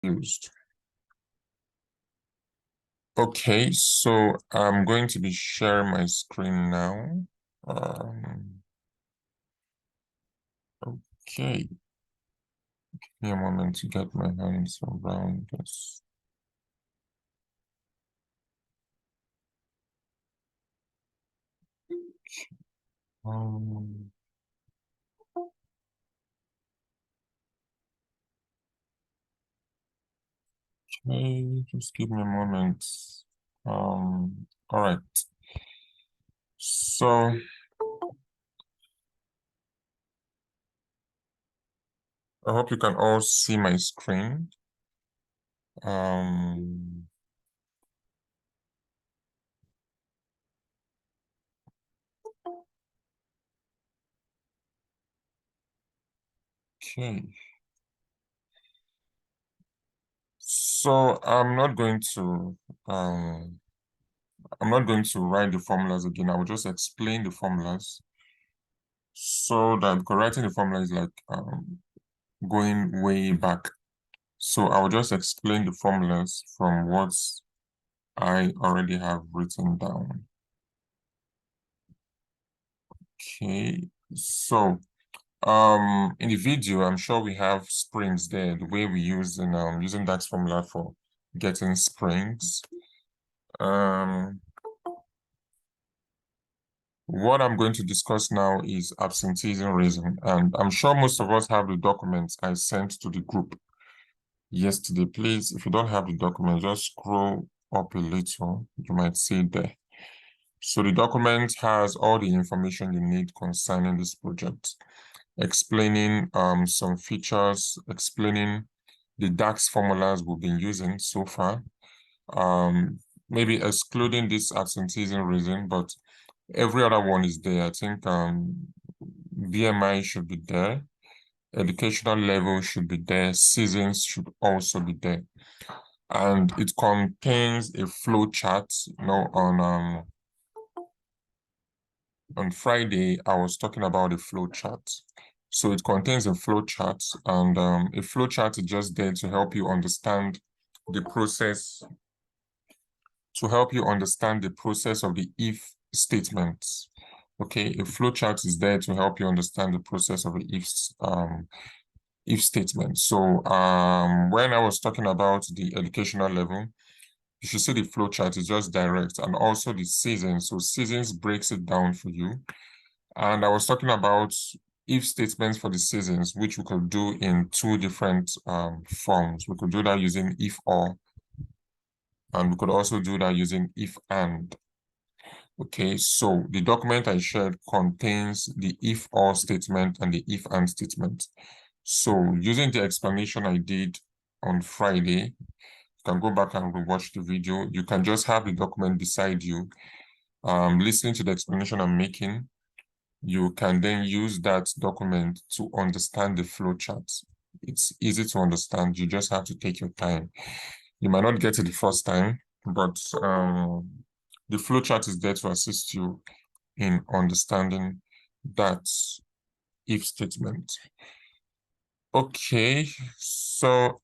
used. Okay, so I'm going to be sharing my screen now. Okay, give me a moment to get my hands around this. Um, okay, just give me a moment. All right. So I hope you can all see my screen. Okay. So I'm not going to write the formulas again. I will just explain the formulas so that because writing the formula is like going way back. So I will just explain the formulas from what I already have written down. Okay, so in the video, I'm sure we have springs there, the way we use in using that formula for getting springs. What I'm going to discuss now is absenteeism reason, and I'm sure most of us have the documents I sent to the group yesterday. Please, if you don't have the document, just scroll up a little. You might see it there. So the document has all the information you need concerning this project, explaining some features, explaining the DAX formulas we've been using so far, maybe excluding this absenteeism reason, but every other one is there. I think BMI should be there. Educational level should be there. Seasons should also be there. And it contains a flow chart. On Friday, I was talking about a flow chart. So it contains a flow chart, and a flow chart is just there to help you understand the process, of the if statements. Okay, a flow chart is there to help you understand the process of the if statement. So when I was talking about the educational level, you should see the flow chart is just direct, and also the seasons. So seasons breaks it down for you. And I was talking about if statements for the seasons, which we could do in two different forms. We could do that using if or, and we could also do that using if and. Okay, so the document I shared contains the if or statement and the if and statement. So using the explanation I did on Friday, you can go back and rewatch the video. You can just have the document beside you, listening to the explanation I'm making. You can then use that document to understand the flow chart. It's easy to understand. You just have to take your time. You might not get it the first time, but the flow chart is there to assist you in understanding that if statement. Okay, so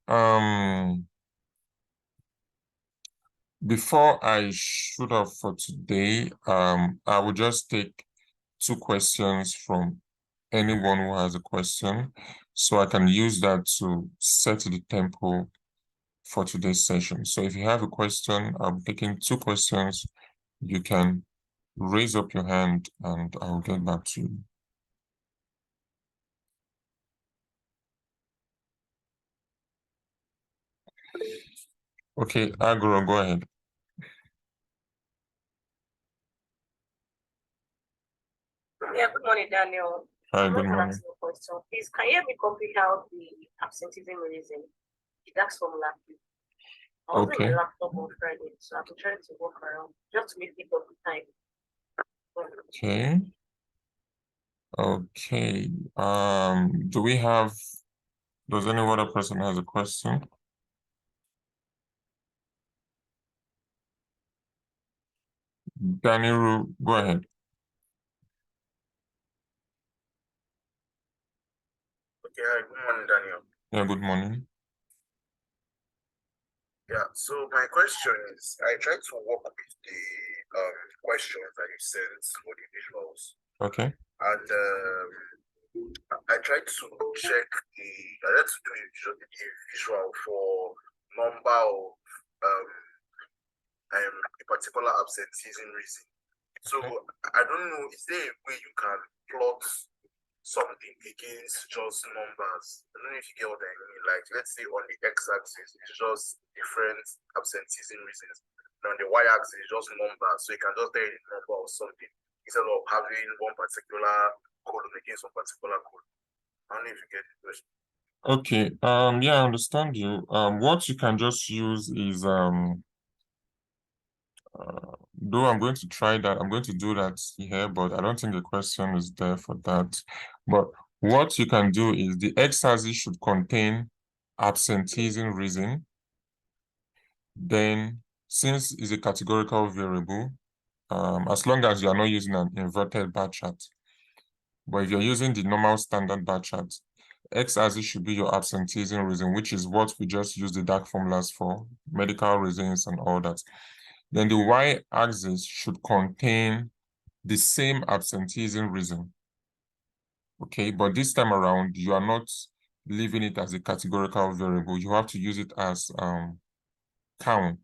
before I shoot off for today, I will just take two questions from anyone who has a question, so I can use that to set the tempo for today's session. So if you have a question, I'm taking two questions. You can raise up your hand and I'll get back to you. Okay, Agro, go ahead. Yeah, good morning, Daniel. Hi, good morning. Question. Please, can you help me copy out the absenteeism reason? The DAX formula. I was Okay. on my laptop on Friday, so I've been trying to walk around just to make it up the time. Okay. Okay. Does any other person has a question? Daniel, go ahead. Okay, hi, good morning, Daniel. Yeah, good morning. Yeah, so my question is, I tried to work with the questions that you sent for the visuals, Okay. and I tried to check I tried to do the visual for number of a particular absenteeism reason. So Okay. I don't know, is there a way you can plot something against just numbers? I don't know if you get what I mean. Like, let's say on the x-axis, it's just different absenteeism reasons. And on the y-axis, it's just numbers. So you can just tell the number or something instead of having one particular column against one particular column. I don't know if you get the question. Okay. Yeah, I understand you. What you can just use is though I'm going to try that, I'm going to do that here, but I don't think the question is there for that. But what you can do is the x-axis should contain absenteeism reason. Then, since it's a categorical variable, as long as you are not using an inverted bar chart, but if you're using the normal standard bar chart, x-axis should be your absenteeism reason, which is what we just use the dark formulas for, medical reasons and all that. Then the y-axis should contain the same absenteeism reason. Okay, but this time around, you are not leaving it as a categorical variable. You have to use it as count.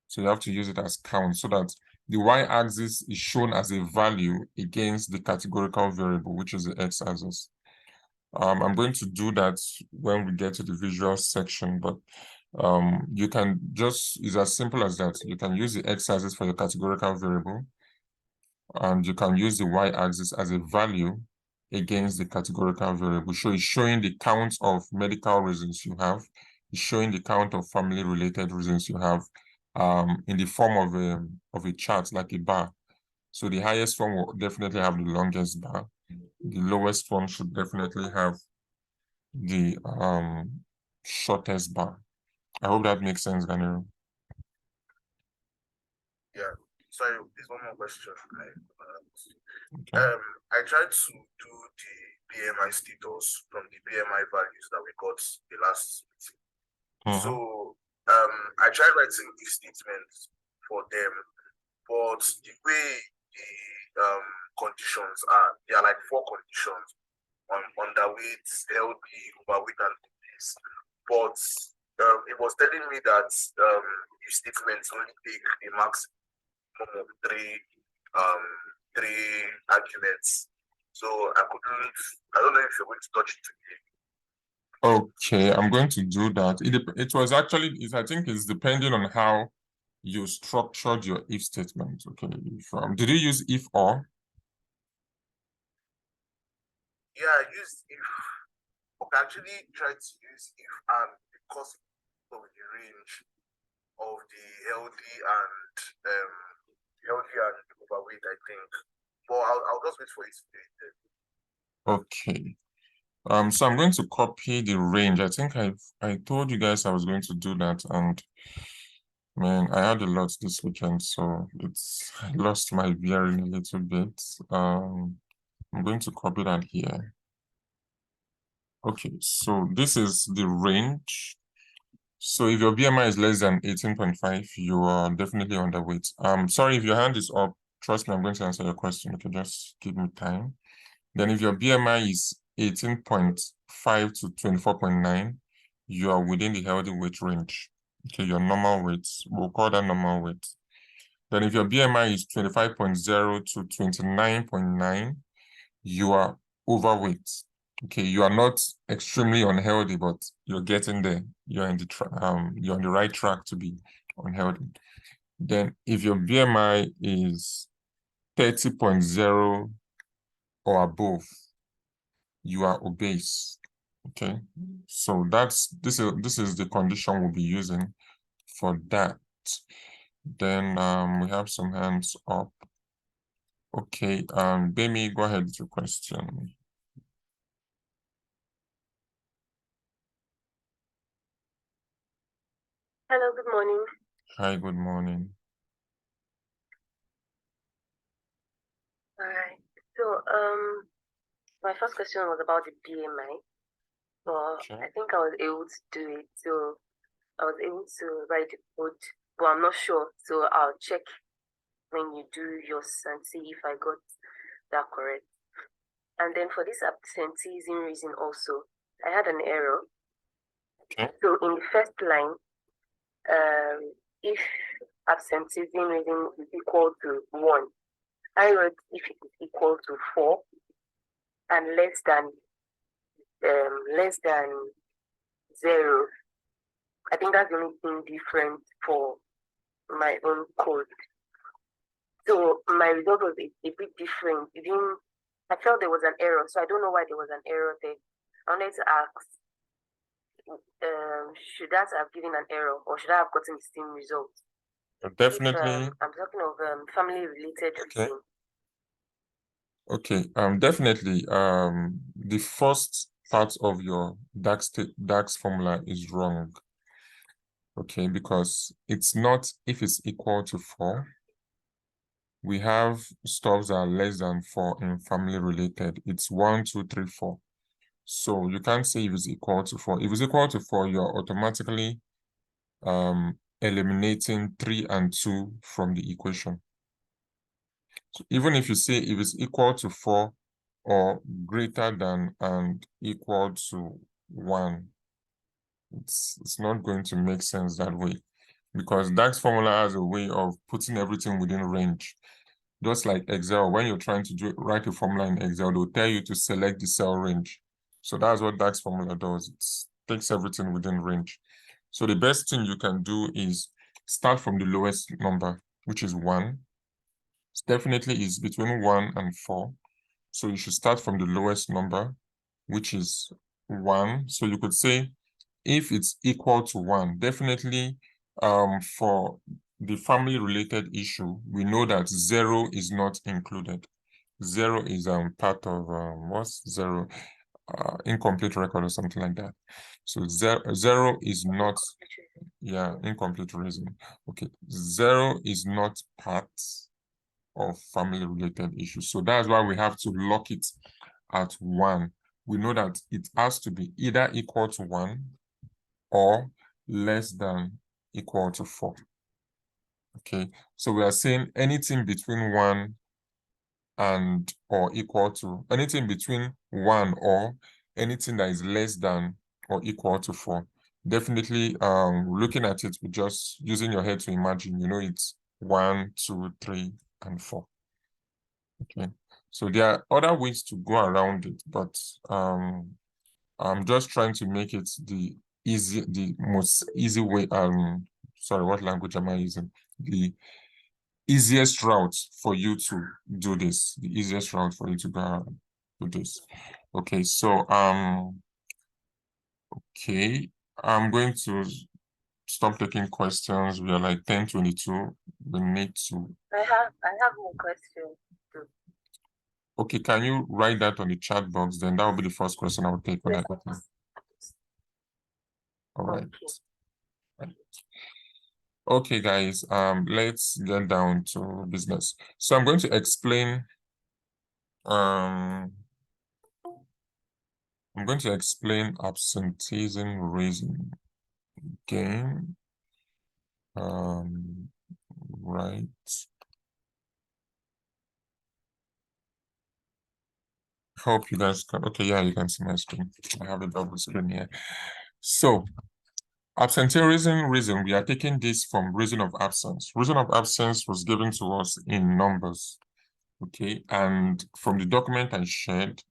So you have to use it as count so that the y-axis is shown as a value against the categorical variable, which is the x-axis. I'm going to do that when we get to the visual section, but you can just, it's as simple as that. You can use the x-axis for your categorical variable, and you can use the y-axis as a value against the categorical variable. So it's showing the count of medical reasons you have, it's showing the count of family-related reasons you have, in the form of a chart, like a bar. So the highest one will definitely have the longest bar. The lowest one should definitely have the shortest bar. I hope that makes sense, Ganero. Yeah. Sorry, there's one more question. Okay. I tried to do the BMI status from the BMI values that we got the last meeting. So I tried writing if statements for them, but the way the conditions are, there are like 4 conditions on underweight, healthy, overweight, and obese. But it was telling me that if statements only take the maximum of 3 arguments. So I don't know if you're going to touch it today. Okay, I'm going to do that. It was actually, I think it's depending on how you structured your if statement. Okay, did you use if or? Yeah, I used if. Okay, actually tried to use if and because of the range of the healthy and overweight, I think. But I'll just wait for it to be. Okay. So I'm going to copy the range. I think I told you guys I was going to do that, and man, I had a lot this weekend, so I lost my bearing a little bit. I'm going to copy that here. Okay, so this is the range. So if your BMI is less than 18.5, you are definitely underweight. Sorry, if your hand is up, trust me, I'm going to answer your question. Okay, just give me time. Then if your BMI is 18.5 to 24.9, you are within the healthy weight range. Okay, your normal weight, we'll call that normal weight. Then if your BMI is 25.0 to 29.9, you are overweight. Okay, you are not extremely unhealthy, but you're getting there. You're in you're on the right track to be unhealthy. Then if your BMI is 30.0 or above, you are obese. Okay, so this is the condition we'll be using for that. Then we have some hands up. Okay, Bemi, go ahead with your question. Hello, good morning. Hi, good morning. All right. So, my first question was about the BMI. But Okay. I think I was able to do it. So I was aiming to write the code, but I'm not sure. So I'll check when you do yours and see if I got that correct. And then for this absenteeism reason also, I had an error. Okay. So in the first line, if absenteeism reason is equal to 1, I wrote if it is equal to 4 and less than 0. I think that's the only thing different for my own code. So my result was a bit different. I felt there was an error, so I don't know why there was an error there. I wanted to ask, should that have given an error, or should I have gotten the same result? Definitely. I'm talking of family-related Okay. reason. Okay. Definitely. The first part of your DAX formula is wrong. Okay, because it's not if it's equal to 4. We have stuffs that are less than 4 in family related. It's 1, 2, 3, 4. So you can't say if it's equal to 4. If it's equal to 4, you're automatically eliminating 3 and 2 from the equation. So even if you say if it's equal to 4 or greater than and equal to 1, it's not going to make sense that way, because DAX formula has a way of putting everything within range. Just like Excel, when you're trying to write a formula in Excel, they'll tell you to select the cell range. So that's what DAX formula does. It takes everything within range. So the best thing you can do is start from the lowest number, which is 1. It definitely is between 1 and 4. So you should start from the lowest number, which is 1. So you could say if it's equal to 1, definitely for the family related issue, we know that 0 is not included. 0 is part of what's 0? Incomplete record or something like that. So 0 is not, yeah, incomplete reason. Okay, 0 is not part of family related issues. So that's why we have to lock it at 1. We know that it has to be either equal to 1 or less than equal to 4. Okay, so we are saying anything between 1 and or equal to, anything between 1 or anything that is less than or equal to 4. Definitely looking at it with just using your head to imagine, you know, it's 1, 2, 3, and 4. Okay, so there are other ways to go around it, but I'm just trying to make it the most easy way. Sorry, what language am I using? The easiest route for you to do this. The easiest route for you to go do this. Okay, so okay, I'm going to stop taking questions. We are like 10:22. We need to. I have more questions. Okay, can you write that on the chat box? Then that will be the first question I will take when I open. All right. Okay, guys, let's get down to business. So I'm going to explain absenteeism reason again. Right. Hope you guys can, okay, yeah, you can see my screen. I have a double screen here. So absenteeism reason, we are taking this from reason of absence. Reason of absence was given to us in numbers. Okay, and from the document I shared,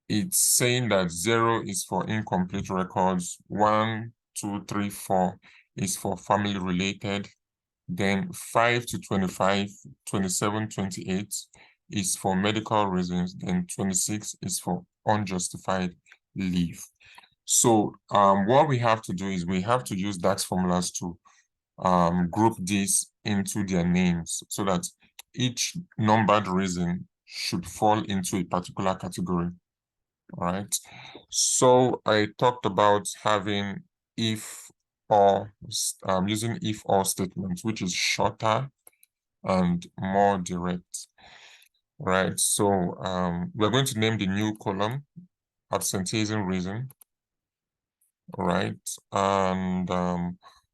it's saying that 0 is for incomplete records, 1, 2, 3, 4 is for family related, then 5 to 25, 27, 28 is for medical reasons, then 26 is for unjustified leave. So what we have to do is we have to use DAX formulas to group these into their names so that each numbered reason should fall into a particular category. All right. So I talked about having if or using if or statements, which is shorter and more direct. Right. So we're going to name the new column absenteeism reason. All right. And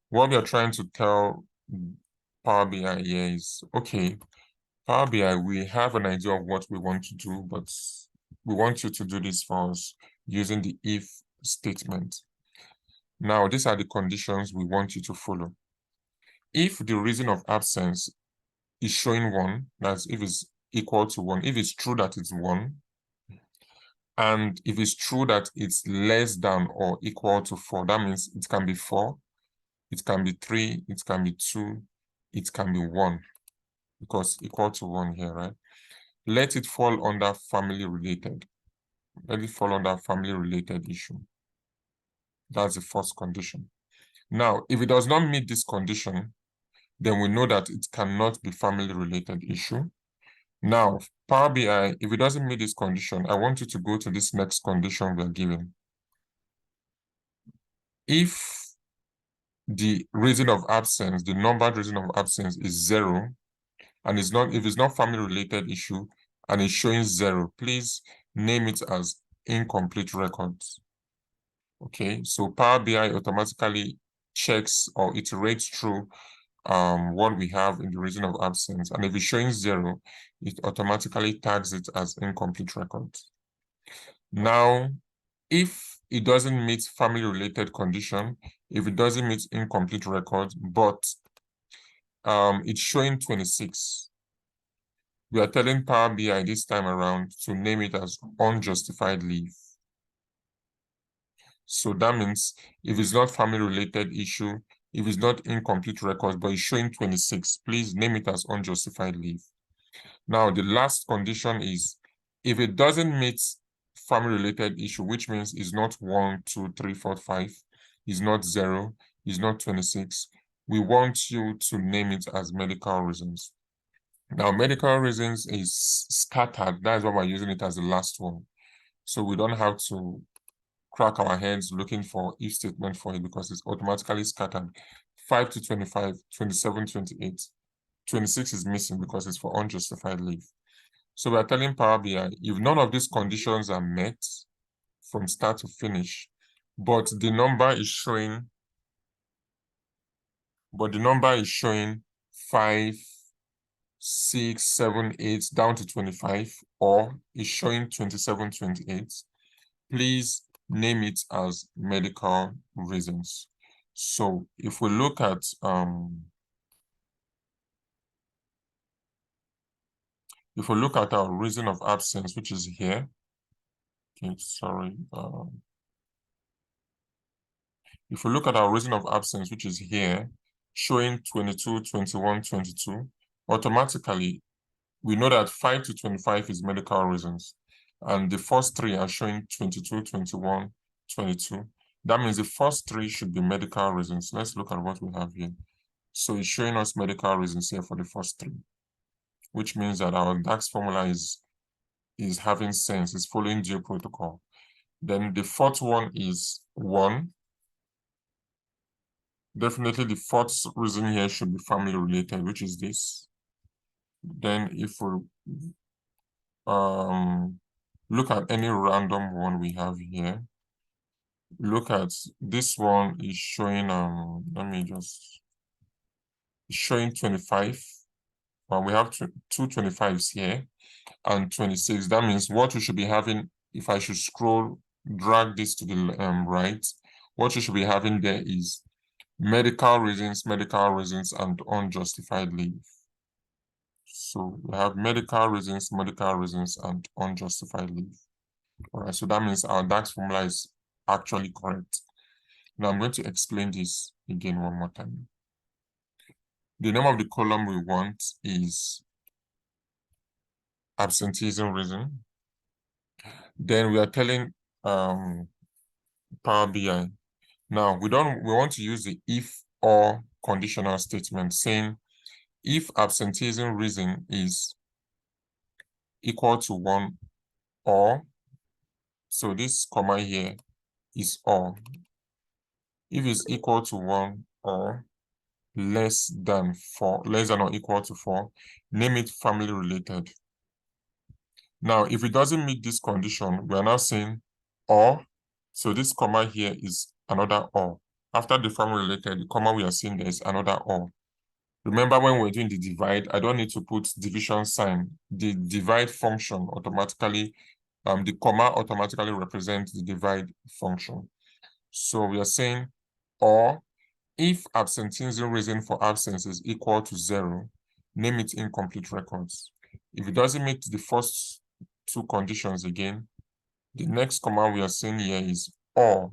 what we are trying to tell Power BI here is, okay, Power BI, we have an idea of what we want to do, but we want you to do this for us using the if statement. Now, these are the conditions we want you to follow. If the reason of absence is showing 1, that's if it's equal to 1, if it's true that it's 1, and if it's true that it's less than or equal to 4, that means it can be 4, it can be 3, it can be 2, it can be 1, because equal to 1 here, right? Let it fall under family related. Let it fall under family related issue. That's the first condition. Now, if it does not meet this condition, then we know that it cannot be family related issue. Now, Power BI, if it doesn't meet this condition, I want you to go to this next condition we're given. If the reason of absence, the numbered reason of absence is 0, and if it's not family related issue and it's showing 0, please name it as incomplete records. Okay, so Power BI automatically checks or iterates through what we have in the reason of absence, and if it's showing 0, it automatically tags it as incomplete records. Now, if it doesn't meet family related condition, if it doesn't meet incomplete record, but it's showing 26, we are telling Power BI this time around to name it as unjustified leave. So that means if it's not family related issue, if it's not incomplete records, but it's showing 26, please name it as unjustified leave. Now, the last condition is if it doesn't meet family related issue, which means it's not 1, 2, 3, 4, 5, it's not 0, it's not 26, we want you to name it as medical reasons. Now, medical reasons is scattered. That's why we're using it as the last one. So we don't have to crack our heads looking for if statement for it because it's automatically scattered. 5 to 25, 27, 28. 26 is missing because it's for unjustified leave. So we're telling Power BI, if none of these conditions are met from start to finish, but the number is showing 5, 6, 7, 8 down to 25, or is showing 27, 28, please name it as medical reasons. So if we look at our reason of absence, which is here, okay, sorry. If we look at our reason of absence, which is here, showing 22, 21, 22, automatically, we know that 5 to 25 is medical reasons. And the first 3 are showing 22, 21, 22. That means the first 3 should be medical reasons. Let's look at what we have here. So it's showing us medical reasons here for the first 3, which means that our DAX formula is having sense, it's following due protocol. Then the fourth one is 1. Definitely the fourth reason here should be family related, which is this. Then if we look at any random one we have here, look at this one is showing, showing 25. We have two 25s here and 26. That means what we should be having, if I should drag this to the right, what you should be having there is medical reasons, and unjustified leave. So we have medical reasons, and unjustified leave. All right, so that means our DAX formula is actually correct. Now I'm going to explain this again one more time. The name of the column we want is absenteeism reason. Then we are telling Power BI. Now we want to use the if or conditional statement saying if absenteeism reason is equal to 1 or, so this comma here is or. If it's equal to 1 or less than or equal to 4, name it family related. Now, if it doesn't meet this condition, we are now saying or, so this comma here is another or. After the formula related, the comma we are seeing there is another or. Remember when we're doing the divide, I don't need to put division sign. The divide function automatically, the comma automatically represents the divide function. So we are saying, or if absenteeism reason for absence is equal to 0, name it incomplete records. If it doesn't meet the first two conditions again, the next comma we are seeing here is or.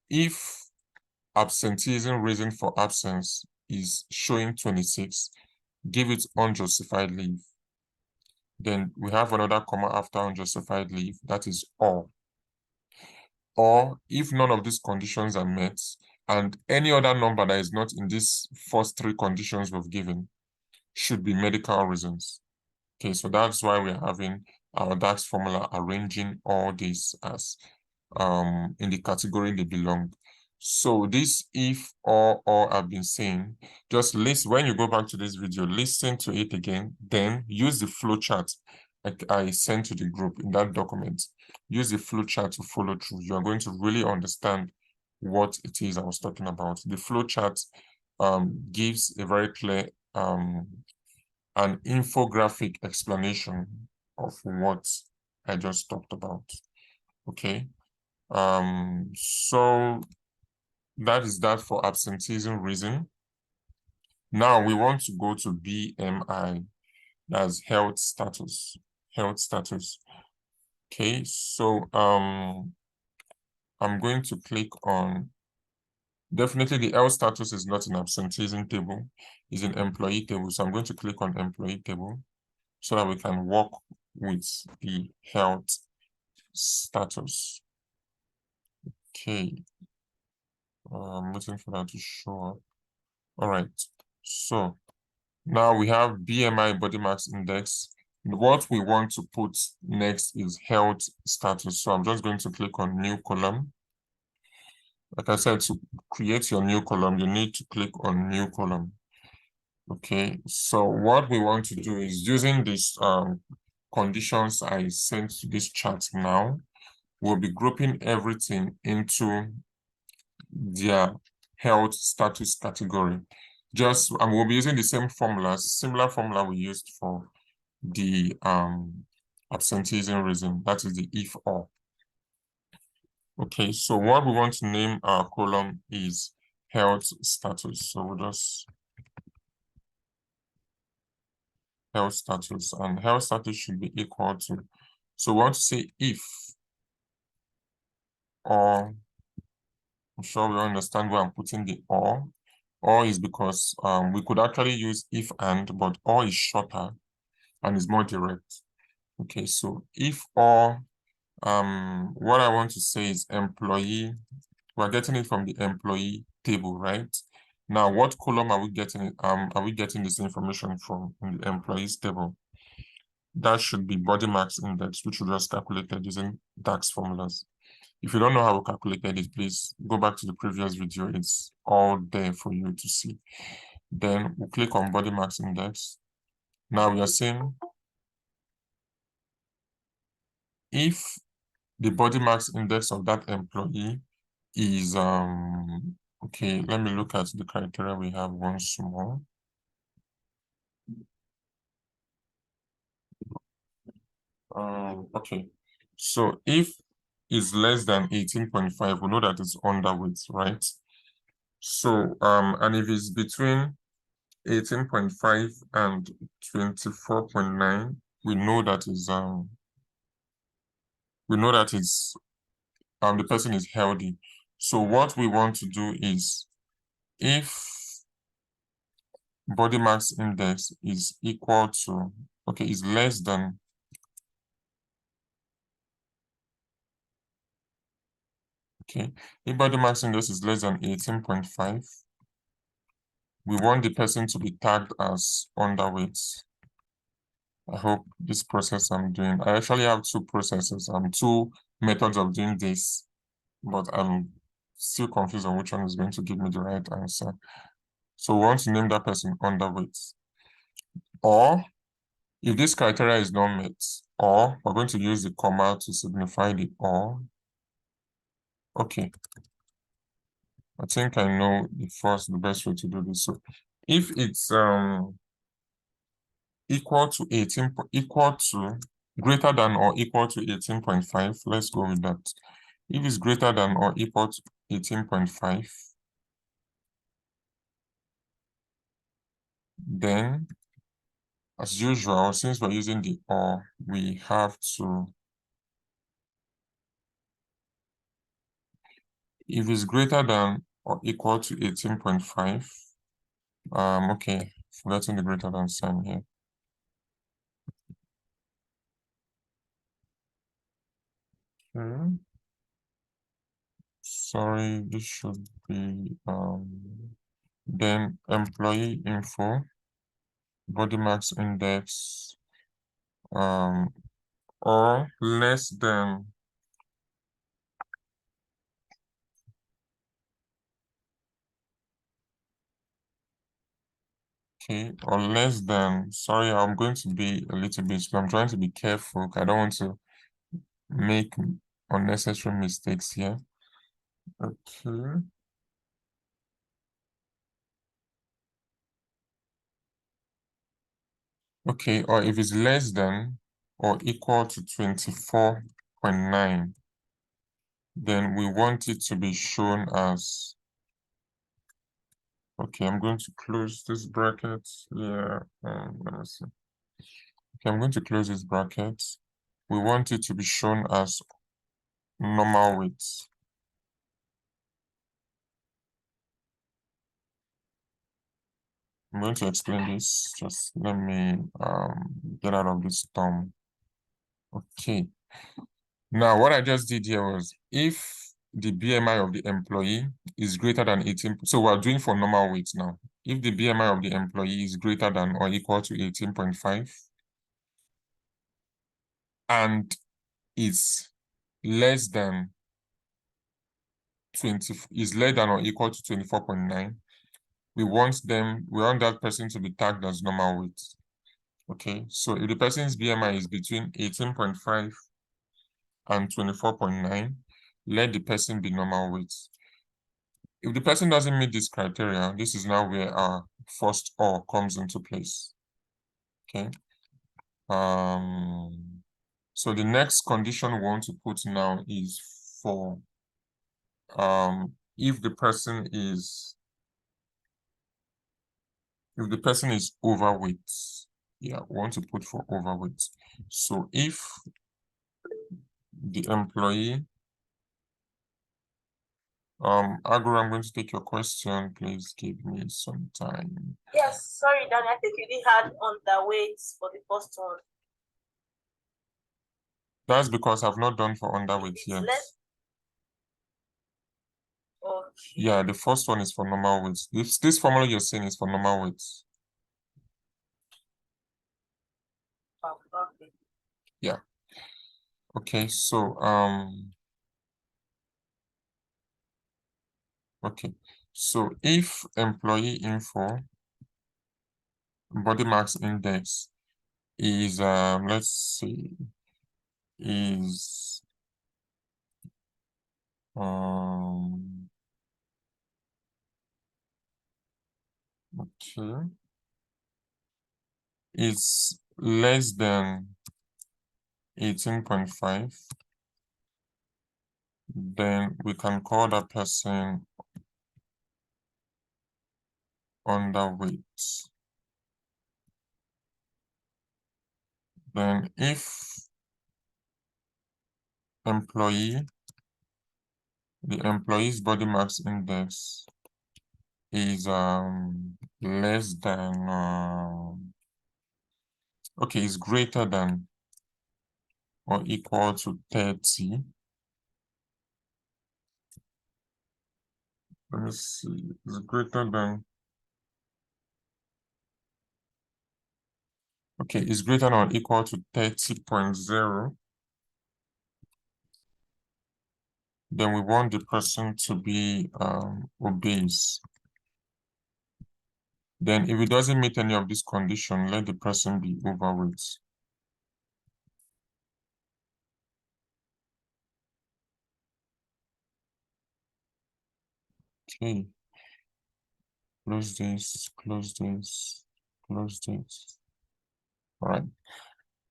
If absenteeism reason for absence is showing 26, give it unjustified leave. Then we have another comma after unjustified leave, that is or. Or if none of these conditions are met, and any other number that is not in these first three conditions we've given should be medical reasons. Okay, so that's why we're having our DAX formula arranging all these as in the category they belong. So this if or I've been saying, just listen, when you go back to this video, listen to it again, then use the flow chart I sent to the group in that document. Use the flow chart to follow through. You are going to really understand what it is I was talking about. The flow chart gives a very clear an infographic explanation of what I just talked about. Okay. So that is that for absenteeism reason. Now we want to go to BMI, that's health status. Health status. Okay, so I'm going to click on, definitely the health status is not in absenteeism table, it's in employee table. So I'm going to click on employee table so that we can work with the health status. Okay. I'm waiting for that to show up. All right. So now we have BMI body mass index. What we want to put next is health status. So I'm just going to click on new column. Like I said, to create your new column, you need to click on new column. Okay. So what we want to do is using these conditions I sent to this chart now, we'll be grouping everything into their health status category. Just we'll be using the same formulas, similar formula we used for the absenteeism reason, that is the if or. Okay, so what we want to name our column is health status. So we'll just health status, and health status should be equal to, so we want to say if, or, I'm sure we understand where I'm putting the or. Or is because we could actually use if and, but or is shorter and is more direct. Okay, so if or, what I want to say is employee, we're getting it from the employee table, right? Now, what column are we getting it? Are we getting this information from in the employees table? That should be body mass index, which we just calculated using DAX formulas. If you don't know how we calculated it, please go back to the previous video. It's all there for you to see. Then we'll click on body mass index. Now we are saying if the body mass index of that employee is okay, let me look at the criteria we have once more. Okay, so if is less than 18.5, we know that it's underweight, right? So and if it's between 18.5 and 24.9, we know that is the person is healthy. So what we want to do is, if body mass index is equal to, okay, is less than, okay, if body mass index is less than 18.5, we want the person to be tagged as underweight. I hope this process I'm doing, I actually have two processes, two methods of doing this, but I'm still confused on which one is going to give me the right answer. So we want to name that person underweight. Or if this criteria is not met, or we're going to use the comma to signify the or. Okay. I think I know the best way to do this. So if it's equal to greater than or equal to 18.5, let's go with that. If it's greater than or equal to 18.5, then as usual, since we're using the or, we have to, if it's greater than or equal to 18.5, okay, forgetting the greater than sign here. Okay. Sorry, this should be then employee info, body mass index, or less than okay, or less than, sorry, I'm going to be a little bit slow. I'm trying to be careful. I don't want to make unnecessary mistakes here. Okay. Okay, or if it's less than or equal to 24.9, then we want it to be shown as, okay, I'm going to close this bracket here. Let me see. Okay, I'm going to close this bracket. We want it to be shown as normal width. I'm going to explain this. Just let me get out of this storm. Okay. Now, what I just did here was if the BMI of the employee is greater than 18, so we're doing for normal weight now. If the BMI of the employee is greater than or equal to 18.5 and is less than 20, is less than or equal to 24.9, we want that person to be tagged as normal weight. Okay, so if the person's BMI is between 18.5 and 24.9, let the person be normal weight. If the person doesn't meet this criteria, this is now where our first or comes into place. Okay. So the next condition we want to put now is for if the person is overweight. Yeah, we want to put for overweight. So if the employee Agro, I'm going to take your question. Please give me some time. Yes, sorry, Danny. I think you did had underweight for the first one. That's because I've not done for underweight yet. Okay. Yeah, the first one is for normal weight. This formula you're saying is for normal weight. Okay. Yeah. Okay, so okay. So if employee info body mass index is let's see, is okay, is less than 18.5, then we can call that person underweight. Then if the employee's body mass index is less than okay, is greater than or equal to 30. Let me see, is greater than, okay, is greater than or equal to 30.0. Then we want the person to be obese. Then if it doesn't meet any of this condition, let the person be overweight. Okay. Close this, close this, close this. All right.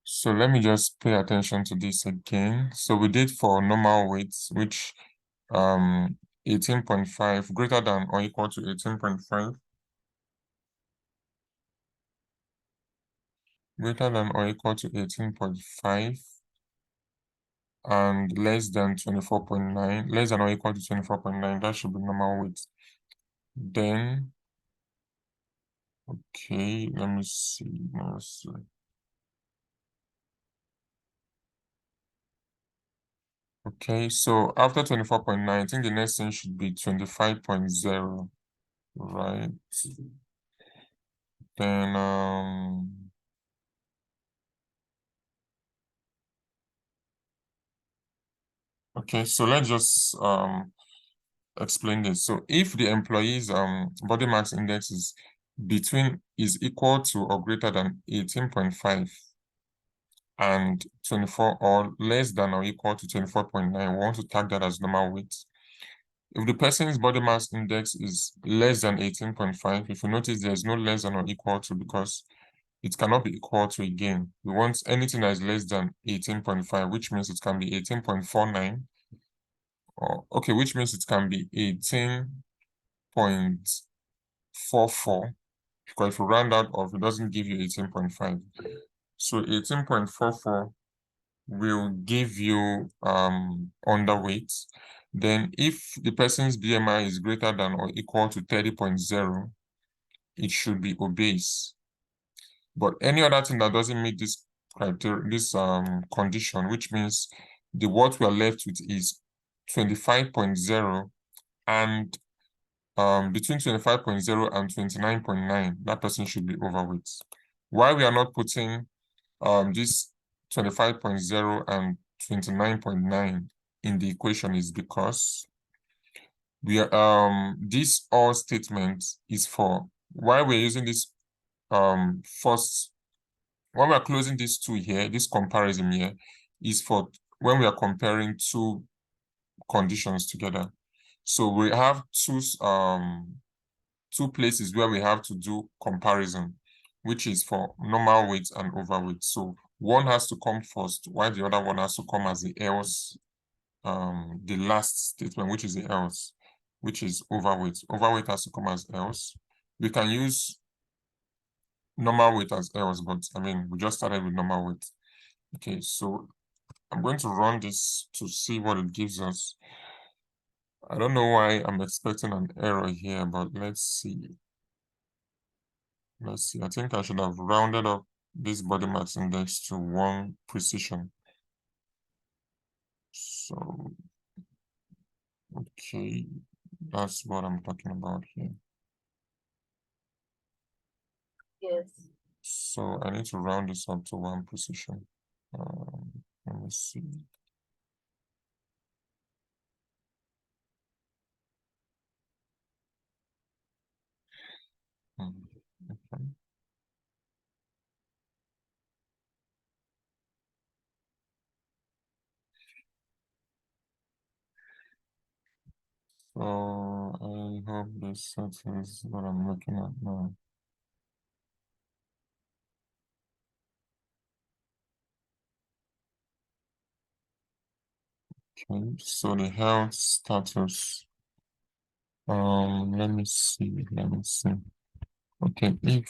So let me just pay attention to this again. So we did for normal weights, which 18.5 greater than or equal to 18.5. Greater than or equal to 18.5 and less than 24.9, less than or equal to 24.9, that should be normal weight. Then, okay, let me see. Okay, so after 24.9, I think the next thing should be 25.0, right? Then, okay, so let's just explain this. So if the employee's body mass index is equal to or greater than 18.5 and 24 or less than or equal to 24.9, we want to tag that as normal weight. If the person's body mass index is less than 18.5, if you notice there's no less than or equal to because it cannot be equal to again. We want anything that is less than 18.5, which means it can be 18.49. Or okay, which means it can be 18.44. Because if you round out off, it doesn't give you 18.5. So 18.44 will give you underweight. Then if the person's BMI is greater than or equal to 30.0, it should be obese. But any other thing that doesn't meet this criteria, this condition, which means what we are left with is 25.0 and between 25.0 and 29.9, that person should be overweight. Why we are not putting this 25.0 and 29.9 in the equation is because we are this all statement is for why we're using this first when we are closing these two here, this comparison here is for when we are comparing two conditions together. So we have two places where we have to do comparison, which is for normal weight and overweight. So one has to come first, while the other one has to come as the else, the last statement, which is the else, which is overweight. Overweight has to come as else. We can use normal weight as else, but I mean, we just started with normal weight. Okay, so I'm going to run this to see what it gives us. I don't know why I'm expecting an error here, but let's see. Let's see. I think I should have rounded up this body mass index to 1 precision. So, okay, that's what I'm talking about here. Yes. So I need to round this up to 1 precision. Let me see. Okay. So I hope this is what I'm looking at now. Okay, so the health status. Let me see. Okay, if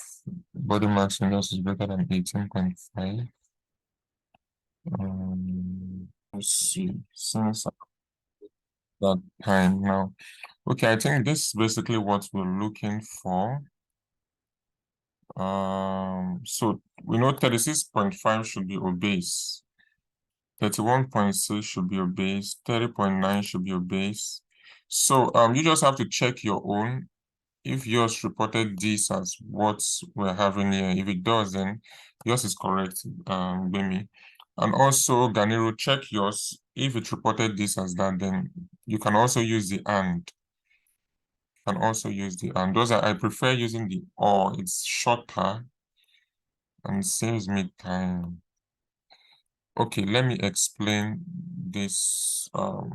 body mass index is greater than 18.5, let's see, since that time now. Okay, I think this is basically what we're looking for. So we know 36.5 should be obese, 31.6 should be obese, 30.9 should be obese. So you just have to check your own. If yours reported this as what we're having here, if it does, then yours is correct, Bemi. And also, Ganiro, check yours. If it reported this as that, then you can also use the and. Those are, I prefer using the or. It's shorter and saves me time. Okay, let me explain this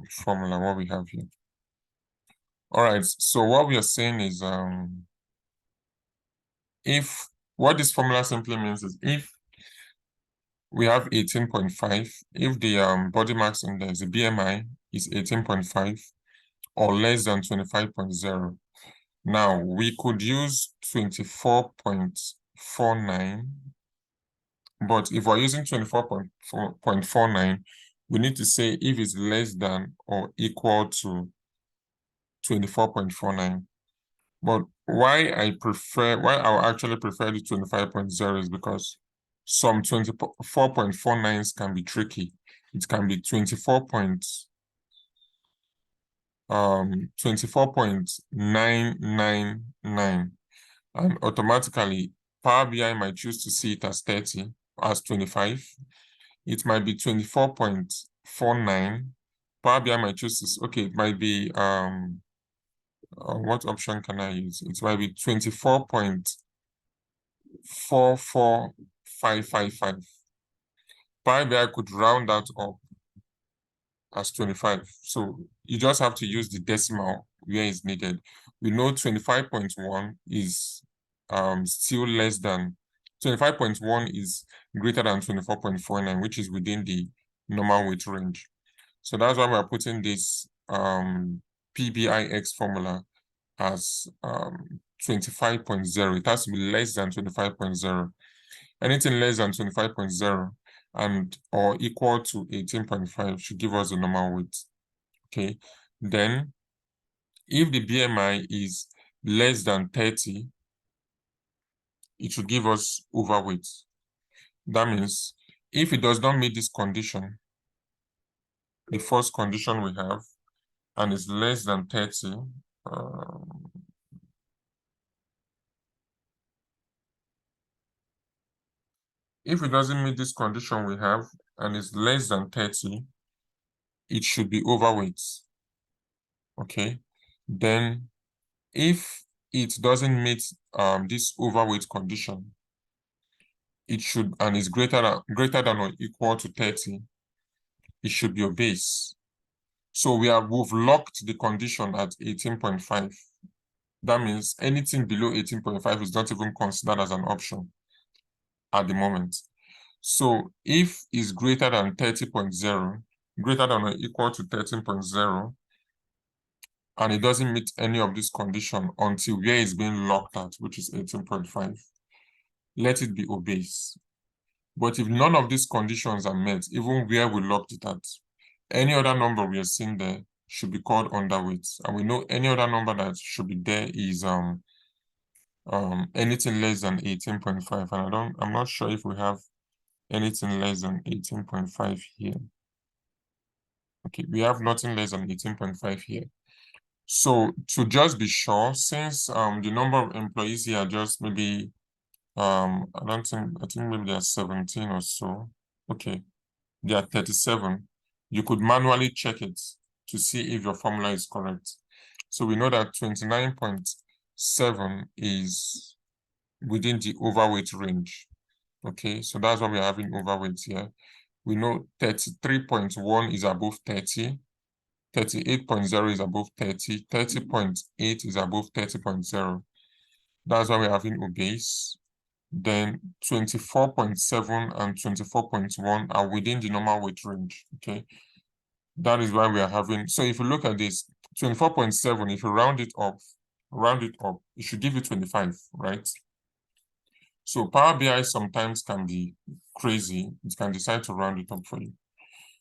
formula, what we have here. All right, so what we are saying is if what this formula simply means is if we have 18.5, if the body mass index, the BMI, is 18.5 or less than 25.0, now we could use 24.49, but if we're using 24.49, we need to say if it's less than or equal to 24.49. But why I actually prefer the 25.0 is because some 24.49s can be tricky. It can be 24.999, and automatically Power BI might choose to see it as 30, as 25. It might be 24.49. Power BI might choose to, okay, it might be what option can I use? It might be 24.44555. Power BI could round that up as 25. So you just have to use the decimal where it's needed. We know 25.1 is still less than 25.1 is greater than 24.49, which is within the normal weight range. So that's why we're putting this PBIX formula as 25.0. It has to be less than 25.0. Anything less than 25.0 and or equal to 18.5 should give us the normal weight. Okay, then if the BMI is less than 30, it should give us overweight. That means if it does not meet this condition, the first condition we have, and is less than 30, if it doesn't meet this condition we have and is less than 30, it should be overweight. Okay, then if it doesn't meet this overweight condition, it should, and is greater than or equal to 30, it should be obese. So we've locked the condition at 18.5. That means anything below 18.5 is not even considered as an option at the moment. So if it's greater than 30.0, greater than or equal to 13.0, and it doesn't meet any of this condition until where it's being locked at, which is 18.5, let it be obese. But if none of these conditions are met, even where we locked it at, any other number we are seeing there should be called underweight. And we know any other number that should be there is anything less than 18.5. And I'm not sure if we have anything less than 18.5 here. Okay, we have nothing less than 18.5 here. So to just be sure, since the number of employees here are just maybe I think maybe there are 17 or so. Okay, there are 37. You could manually check it to see if your formula is correct. So we know that 29.7 is within the overweight range. Okay, so that's why we're having overweight here. We know 33.1 is above 30. 38.0 is above 30. 30.8 is above 30.0. That's why we're having obese. Then 24.7 and 24.1 are within the normal weight range. Okay, that is why we are having. So if you look at this, 24.7, if you round it up, it should give you 25, right? So Power BI sometimes can be crazy. It can decide to round it up for you.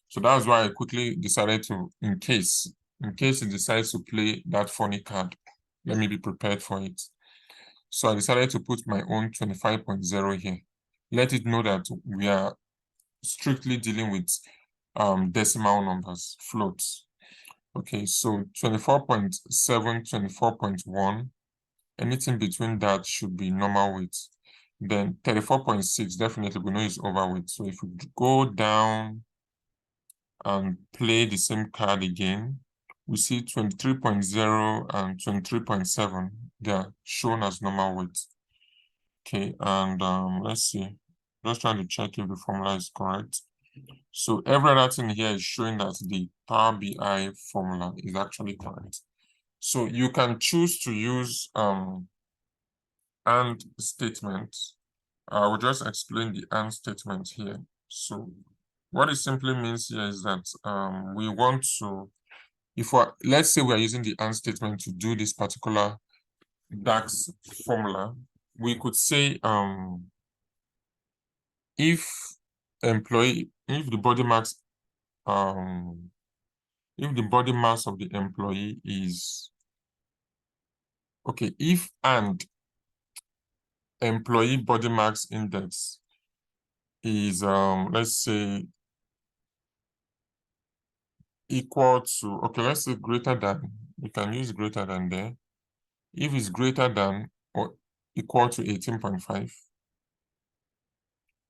So that's why I quickly decided to, in case it decides to play that funny card, let me be prepared for it. So I decided to put my own 25.0 here. Let it know that we are strictly dealing with decimal numbers, floats. Okay, so 24.7, 24.1, anything between that should be normal weight. Then 34.6, definitely we know is overweight. So if we go down and play the same card again, we see 23.0 and 23.7. They are shown as normal weight. Okay, and let's see. Just trying to check if the formula is correct. So every other thing here is showing that the Power BI formula is actually correct. So you can choose to use AND statement. I will just explain the AND statement here. So what it simply means here is that we want to, let's say we're using the AND statement to do this particular DAX formula, we could say if the body mass of the employee is okay, if and employee body mass index is let's say equal to, okay, let's say greater than, you can use greater than there. If it's greater than or equal to 18.5,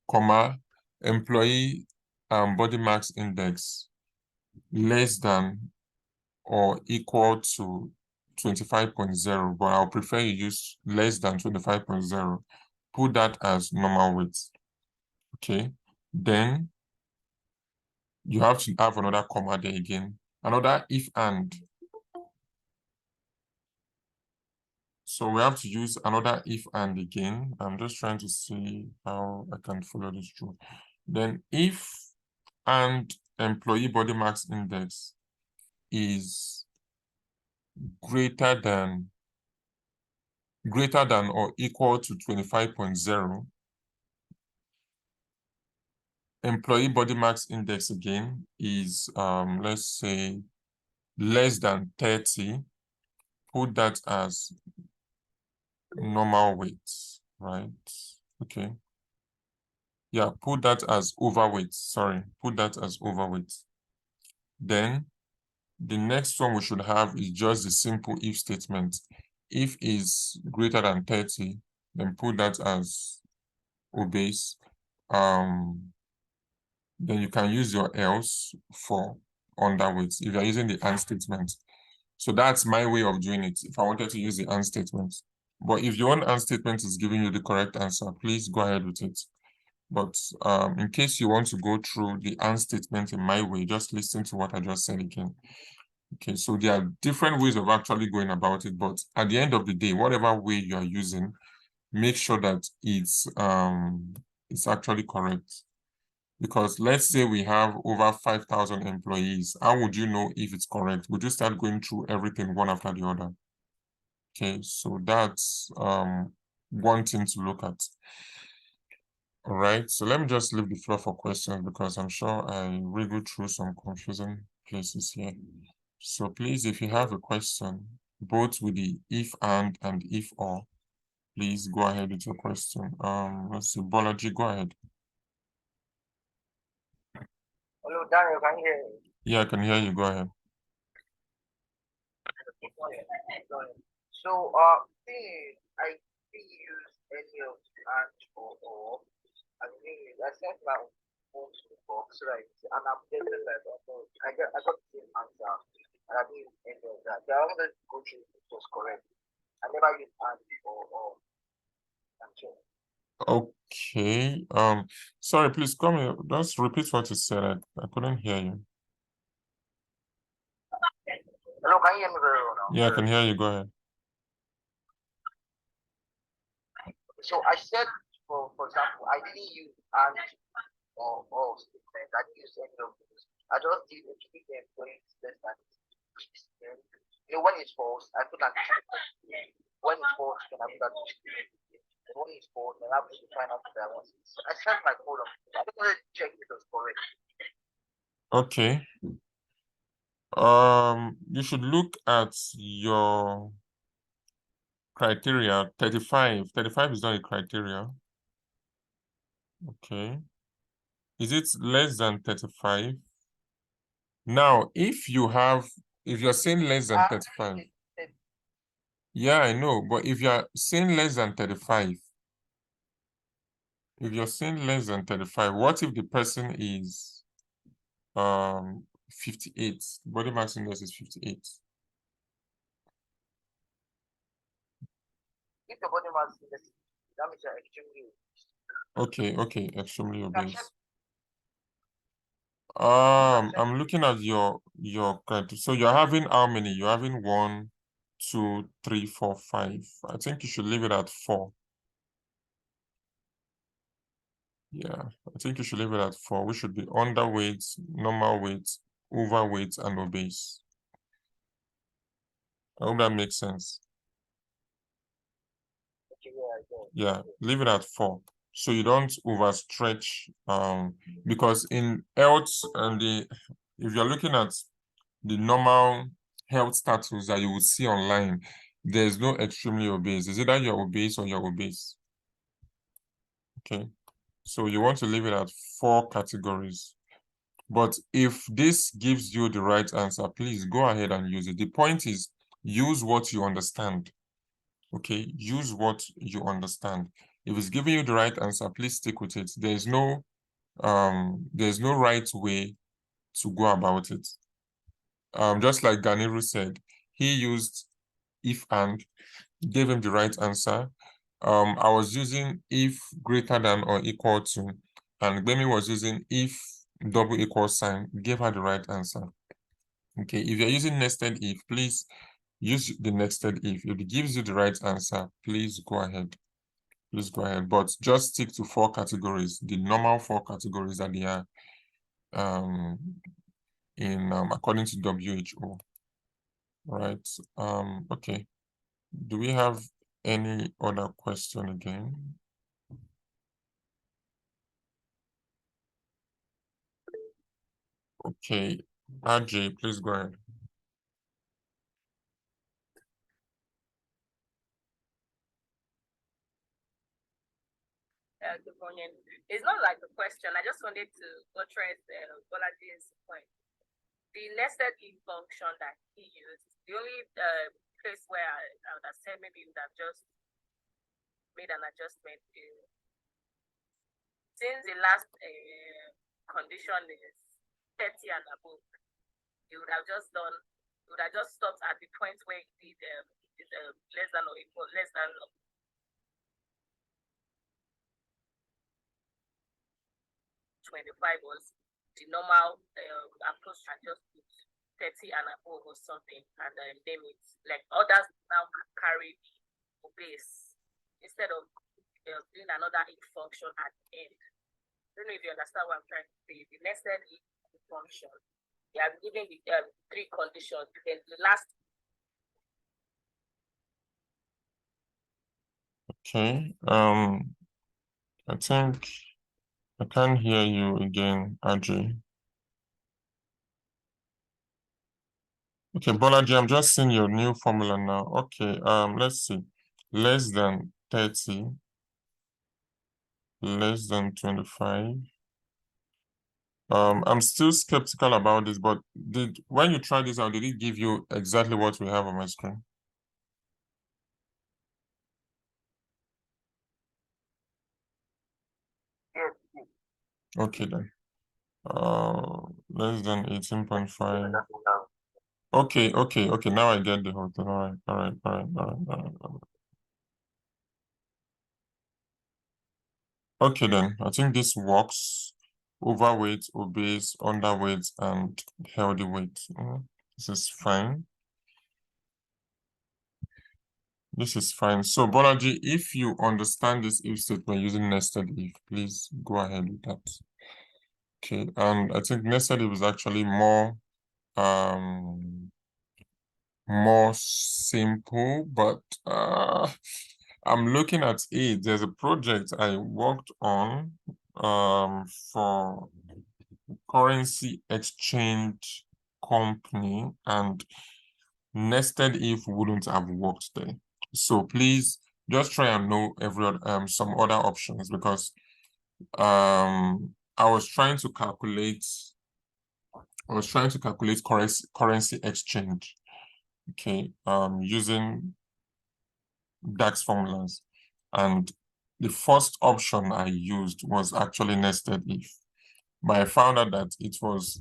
comma, employee body mass index less than or equal to 25.0, but I'll prefer you use less than 25.0. Put that as normal weight. Okay, then you have to have another comma there again, another if and. So we have to use another if and again. I'm just trying to see how I can follow this through. Then if and employee body mass index is greater than or equal to 25.0, employee body mass index again is let's say less than 30. Put that as normal weight, right? Okay. Yeah, put that as overweight. Sorry, put that as overweight. Then the next one we should have is just the simple if statement. If is greater than 30, then put that as obese. Then you can use your else for underweight if you're using the and statement. So that's my way of doing it if I wanted to use the and statement. But if your own and statement is giving you the correct answer, please go ahead with it. But in case you want to go through the and statement in my way, just listen to what I just said again. Okay, so there are different ways of actually going about it, but at the end of the day, whatever way you are using, make sure that it's actually correct. Because let's say we have over 5,000 employees, how would you know if it's correct? Would you start going through everything one after the other? Okay, so that's one thing to look at. All right, so let me just leave the floor for questions because I'm sure I wriggled through some confusing places here. So please, if you have a question, both with the if and if or, please go ahead with your question. Let's see, Bolaji, go ahead. Hello, Daniel, can you hear me? Yeah, I can hear you. Go ahead. So, I didn't use any of the and or. I mean, I sent my own to the box, right? And I'm getting that. I got the same answer, and I didn't use any of that. The other coaching was correct. I never used and or. Okay. Sorry, please come here. Just repeat what you said. I couldn't hear you. Hello, can you hear me very well now? Yeah, I can hear you. Go ahead. So I said, for example, I didn't use and or statement. I didn't use any of those. I just did a keep the employees less than. You know, when it's false, I put an. When it's false, then I put an. When it's false, then I have to find out that I want. I sent my code. I just wanted to check if it was correct. Okay. You should look at your criteria. 35 is not a criteria. Okay. Is it less than 35? Now, if you're saying less than 35, yeah, I know, but if you're saying less than 35, if you're saying less than 35, what if the person is 58? Body mass index is 58. If the body mass index, that means you're extremely Okay, extremely obese. I'm looking at your criteria. So you're having how many? You're having 1, 2, 3, 4, 5. I think you should leave it at 4. Yeah, I think you should leave it at 4. We should be underweight, normal weight, overweight, and obese. I hope that makes sense. Yeah, leave it at 4. So you don't overstretch, because in health and if you're looking at the normal health status that you would see online, there's no extremely obese. Is either you're obese or you're obese. Okay, so you want to leave it at 4 categories. But if this gives you the right answer, please go ahead and use it. The point is, use what you understand. Okay, use what you understand. If it's giving you the right answer, please stick with it. There's no right way to go about it. Just like Ganiru said, he used if and, gave him the right answer. I was using if greater than or equal to, and Gbemi was using if double equal sign, gave her the right answer. Okay, if you're using nested if, please use the nested if. If it gives you the right answer, please go ahead. Please go ahead, but just stick to 4 categories, the normal 4 categories that they are according to WHO. Right. Okay. Do we have any other question again? Okay, RJ, please go ahead. Good morning. It's not like a question. I just wanted to buttress Bolaji's point. The nested if function that he used, the only place where I would have said maybe you would have just made an adjustment is, since the last condition is 30 and above, you would have just stopped at the point where you did less than or equal, less than 25 was the normal approach, and just put 30 and above or something, and name it. Like others now carry the obese instead of doing another if function at the end. I don't know if you understand what I'm trying to say. The nested if function, they are giving the 3 conditions. Then the last. Okay. I think I can't hear you again, RJ. Okay, Bolaji, I'm just seeing your new formula now. Okay, let's see. Less than 30, less than 25. I'm still skeptical about this, but when you try this out, did it give you exactly what we have on my screen? Okay then. Less than 18.5. Okay. Now I get the whole thing. All right. Okay then. I think this works. Overweight, obese, underweight, and healthy weight. This is fine. This is fine. So Bolaji, if you understand this if statement using nested if, please go ahead with that. Okay, and I think nested if is actually more simple, but I'm looking at it. There's a project I worked on for currency exchange company, and nested if wouldn't have worked there. So please just try and know some other options, because I was trying to calculate currency exchange, okay, using DAX formulas, and the first option I used was actually nested if, but I found out that it was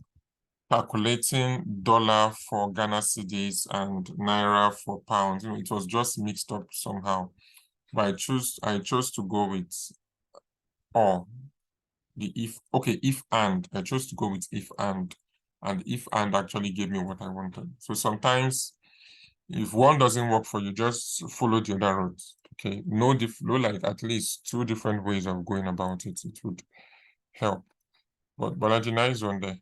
calculating dollar for Ghana cedis and naira for pounds. It was just mixed up somehow. But I chose to go with if and. I chose to go with if and if and actually gave me what I wanted. So sometimes If one doesn't work for you, just follow the other route. Okay, no like at least 2 different ways of going about it. It would help. But Bolaji, nice one there.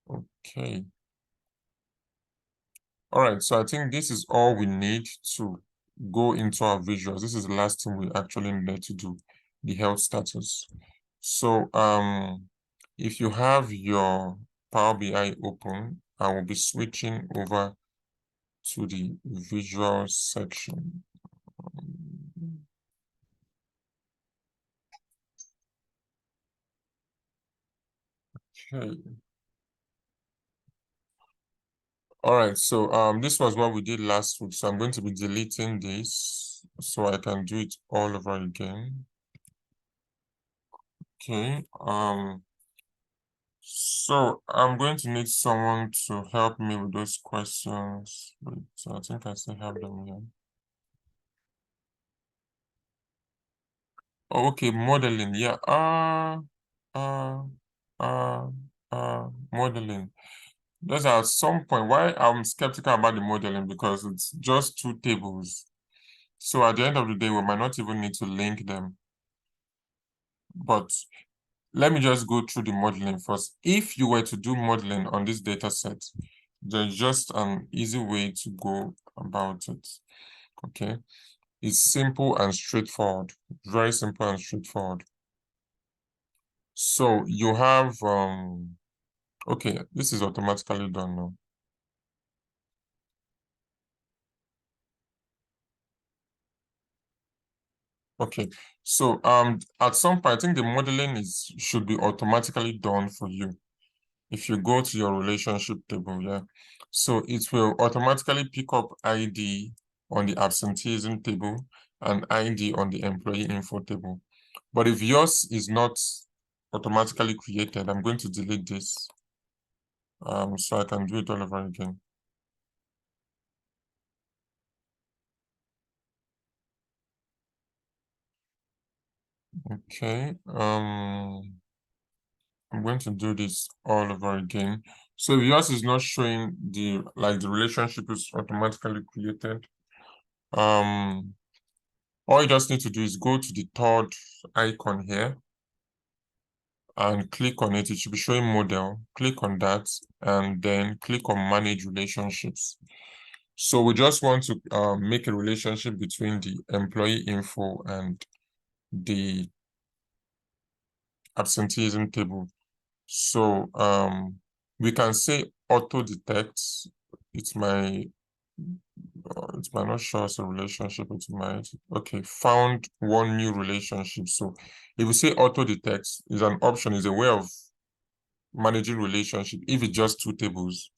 Okay. All right, so I think this is all we need to go into our visuals. This is the last thing we actually need to do, the health status. So if you have your Power BI open, I will be switching over to the visual section. Okay. All right, so this was what we did last week. So I'm going to be deleting this so I can do it all over again. Okay, so I'm going to need someone to help me with those questions. Wait, so I think I still have them here. Oh, okay, modeling, yeah. Modeling. Those are at some point why I'm skeptical about the modeling, because it's just 2 tables. So at the end of the day, we might not even need to link them. But let me just go through the modeling first. If you were to do modeling on this data set, there's just an easy way to go about it. Okay, it's simple and straightforward, very simple and straightforward. So you have okay, this is automatically done now. Okay, so at some point I think the modeling should be automatically done for you. If you go to your relationship table, yeah, so it will automatically pick up ID on the absenteeism table and ID on the employee info table. But if yours is not automatically created, I'm going to delete this so I can do it all over again. Okay, I'm going to do this all over again. So if yours is not showing the relationship is automatically created, all you just need to do is go to the 3rd icon here and click on it. It should be showing model. Click on that and then click on manage relationships. So we just want to make a relationship between the employee info and the absenteeism table. So we can say auto detects. It might not show us a relationship. It might. Okay, found 1 new relationship. So if we say auto detects is an option, is a way of managing relationship. If it's just 2 tables,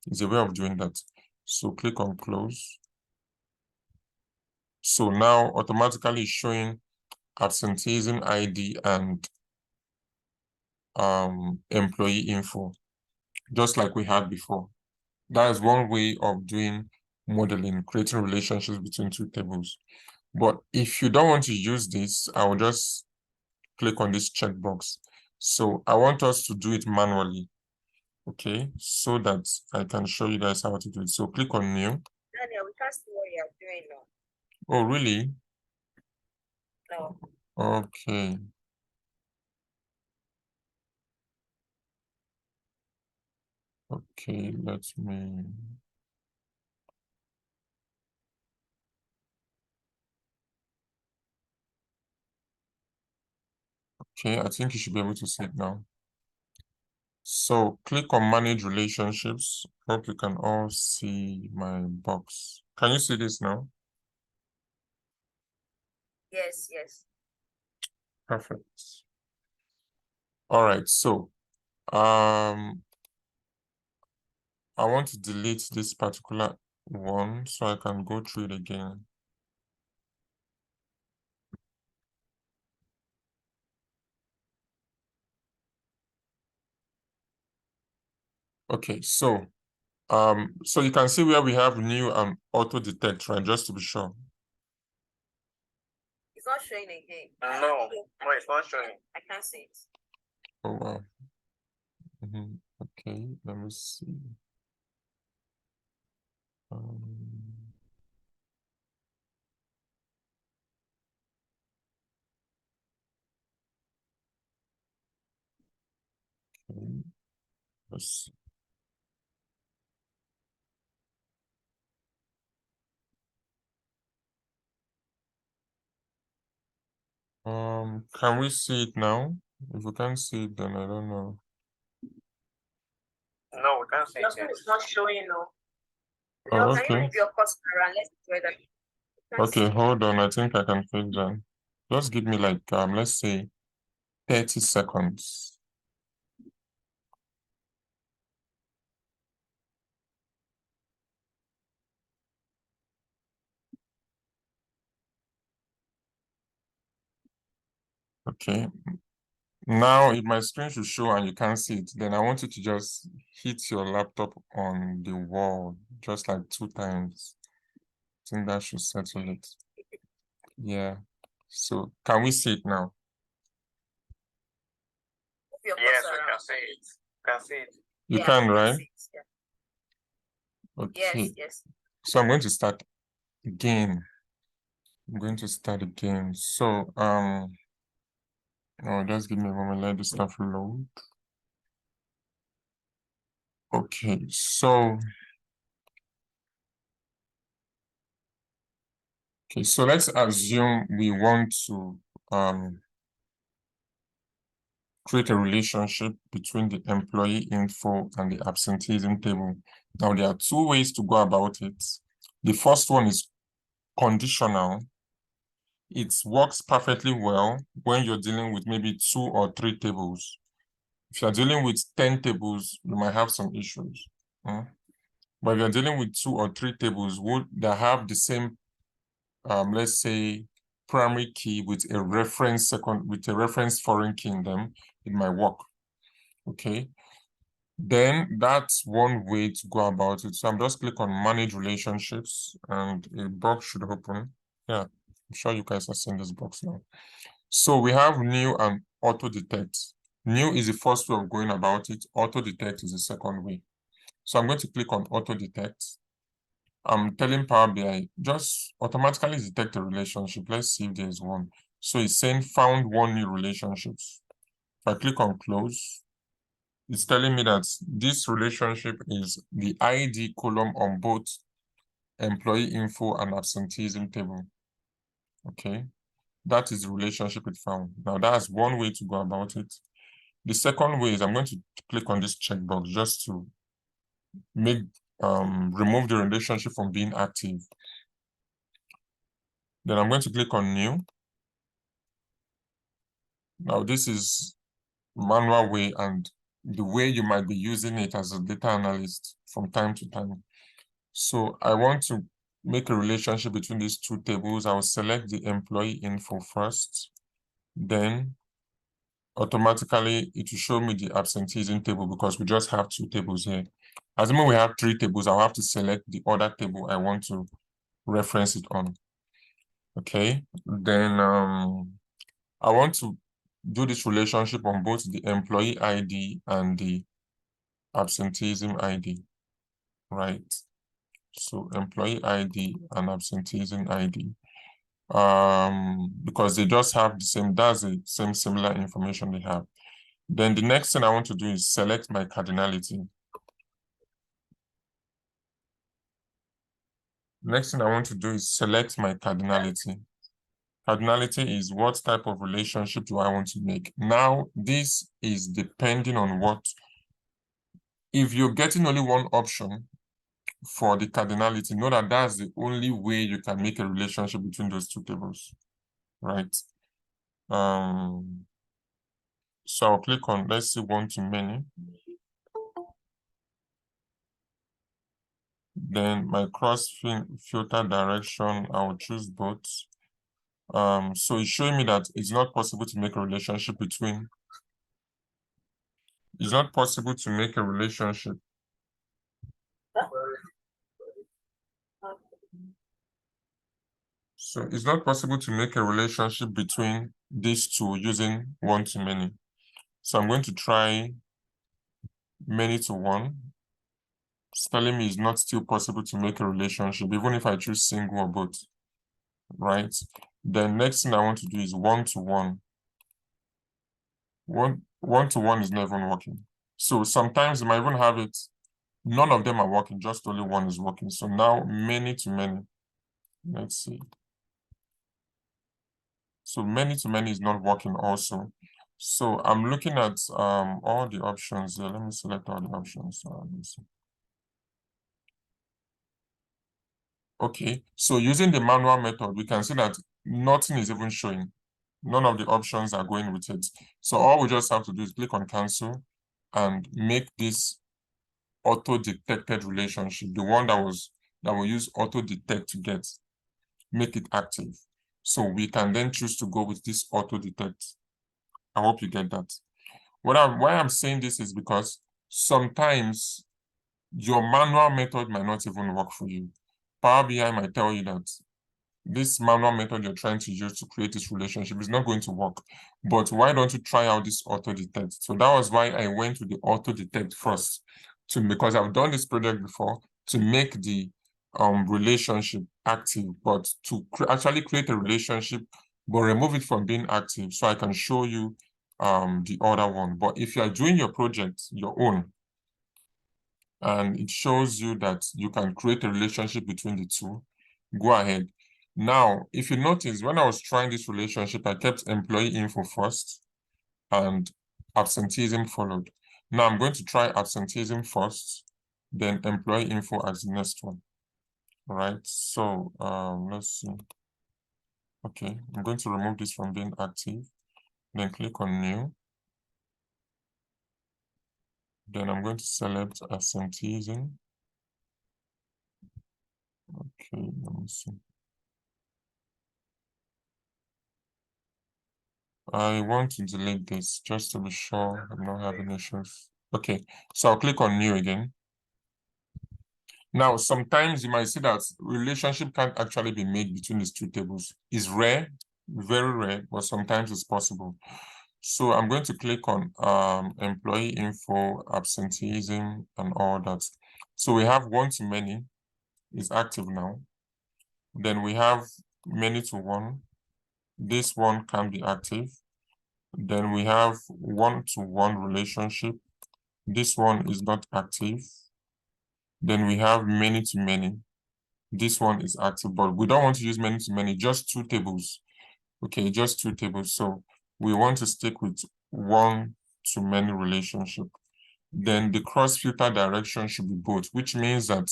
it's a way of doing that. So click on close. So now automatically showing absenteeism ID and employee info, just like we had before. That is one way of doing modeling, creating relationships between 2 tables. But if you don't want to use this, I will just click on this checkbox. So I want us to do it manually, okay, so that I can show you guys how to do it. So click on new. Daniel, we can't see what you're doing now. Oh, really? No. Okay. Okay, let me. Okay, I think you should be able to see it now. So click on manage relationships. Hope you can all see my box. Can you see this now? Yes, yes. Perfect. All right, so I want to delete this particular one so I can go through it again. Okay, so you can see where we have new and auto detect, right? Just to be sure. It's not showing again. No, it's not showing. I can't see it. Oh wow. Okay, let me see. Okay. Let's see. Can we see it now? If we can't see it, then I don't know. No, we can't see Your it screen yet. is not showing, no. Oh, Can you okay. move your cursor and let's do it? Okay, hold on. I think I can fix that. Just give me like let's say 30 seconds. Okay. Now, if my screen should show and you can't see it, then I want you to just hit your laptop on the wall just like 2 times. I think that should settle it. Yeah. So can we see it now? Your Yes, cursor we around. can see it. Can see it. You Yeah, can, I right? see it, yeah. Okay. Yes. So I'm going to start again. So just give me a moment, let the stuff load. Okay, so let's assume we want to create a relationship between the employee info and the absenteeism table. Now, there are 2 ways to go about it. The first one is conditional. It works perfectly well when you're dealing with maybe 2 or 3 tables. If you're dealing with 10 tables, you might have some issues. But if you're dealing with 2 or 3 tables that have the same, let's say, primary key with a reference foreign key in them, it might work. Okay. Then that's one way to go about it. So I'm just click on manage relationships and a box should open. Yeah, I'm sure you guys are seeing this box now. So we have new and auto detect. New is the first way of going about it. Auto detect is the second way. So I'm going to click on auto detect. I'm telling Power BI, just automatically detect a relationship. Let's see if there's one. So it's saying found 1 new relationships. If I click on close, it's telling me that this relationship is the ID column on both employee info and absenteeism table. Okay, that is the relationship it found. Now that's one way to go about it. The second way is I'm going to click on this checkbox just to make remove the relationship from being active. Then I'm going to click on new. Now this is manual way and the way you might be using it as a data analyst from time to time. So I want to make a relationship between these 2 tables. I will select the employee info first. Then automatically it will show me the absenteeism table because we just have 2 tables here. Assuming we have 3 tables, I'll have to select the other table I want to reference it on. Okay, then I want to do this relationship on both the employee ID and the absenteeism ID, right? So employee ID and absenteeism ID, because they just have the same, that's the same similar information they have. Then the next thing I want to do is select my cardinality. Next thing I want to do is select my cardinality. Cardinality is what type of relationship do I want to make. Now, this is depending on what, if you're getting only one option for the cardinality, know that that's the only way you can make a relationship between those 2 tables, right? So I'll click on, let's see, one to many. Then my cross filter direction, I'll choose both. So it's showing me that it's not possible to make a relationship between, it's not possible to make a relationship. So it's not possible to make a relationship between these 2 using one to many. So I'm going to try many to one. It's telling me it's not still possible to make a relationship, even if I choose single or both, right? Then next thing I want to do is one-to-one. One-to-one is not even working. So sometimes you might even have it, none of them are working, just only one is working. So now many-to-many, let's see. So many-to-many is not working also. So I'm looking at all the options here. Let me select all the options. Let me see. Okay, so using the manual method, we can see that nothing is even showing. None of the options are going with it. So all we just have to do is click on cancel and make this auto-detected relationship, the one that we use auto-detect to get, make it active. So we can then choose to go with this auto-detect. I hope you get that. Why I'm saying this is because sometimes your manual method might not even work for you. Power BI might tell you that this manual method you're trying to use to create this relationship is not going to work. But why don't you try out this auto detect? So that was why I went to the auto detect first, because I've done this project before, to make the relationship active, but to actually create a relationship, but remove it from being active, so I can show you the other one. But if you are doing your project your own, and it shows you that you can create a relationship between the two, go ahead. Now, if you notice, when I was trying this relationship, I kept employee info first and absenteeism followed. Now I'm going to try absenteeism first, then employee info as the next one. All right, so let's see. Okay, I'm going to remove this from being active, then click on new. Then I'm going to select absenteeism. Okay, let me see. I want to delete this just to be sure I'm not having issues. Okay, so I'll click on new again. Now, sometimes you might see that relationship can't actually be made between these two tables. It's rare, very rare, but sometimes it's possible. So I'm going to click on employee info, absenteeism, and all that. So we have one-to-many is active now. Then we have many-to-one. This one can be active. Then we have one-to-one relationship. This one is not active. Then we have many-to-many. This one is active, but we don't want to use many-to-many, just two tables. Okay, just two tables. So we want to stick with one-to-many relationship. Then the cross-filter direction should be both, which means that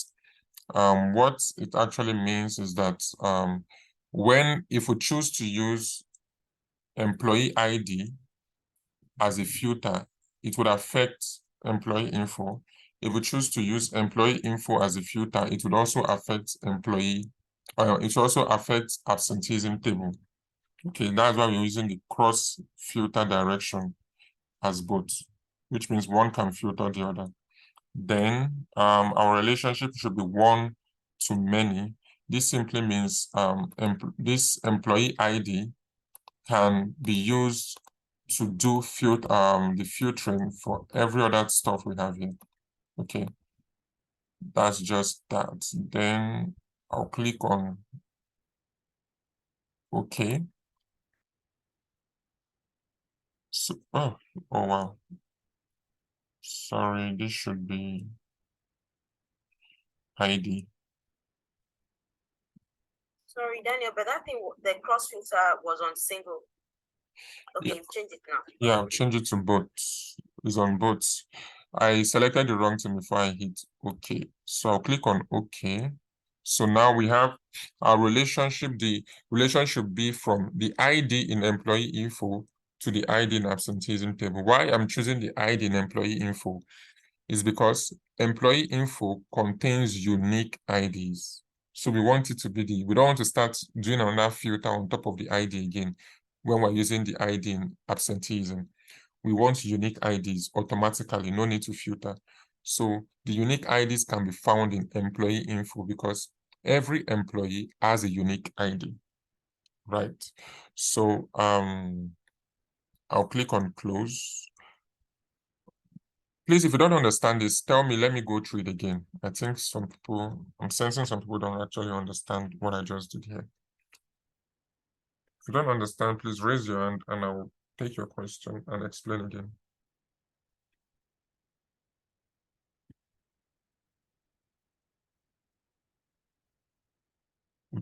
what it actually means is that if we choose to use employee ID as a filter, it would affect employee info. If we choose to use employee info as a filter, it would also affect it also affects absenteeism table. Okay, that's why we're using the cross filter direction as both, which means one can filter the other. Then our relationship should be one-to-many. This simply means this employee ID can be used to do the filtering for every other stuff we have here. Okay, that's just that. Then I'll click on OK. So, oh wow. Sorry, this should be ID. Sorry, Daniel, but that thing, the cross filter was on single. Okay, you've changed it now. Yeah, I've changed it to both. It's on both. I selected the wrong thing before I hit OK. So I'll click on OK. So now we have our relationship. The relationship should be from the ID in employee info to the ID in absenteeism table. Why I'm choosing the ID in employee info is because employee info contains unique IDs. So we want it to be we don't want to start doing another filter on top of the ID again when we're using the ID in absenteeism. We want unique IDs automatically, no need to filter. So the unique IDs can be found in employee info because every employee has a unique ID, right? So I'll click on close. Please, if you don't understand this, tell me, let me go through it again. I think I'm sensing some people don't actually understand what I just did here. If you don't understand, please raise your hand and I will take your question and explain again.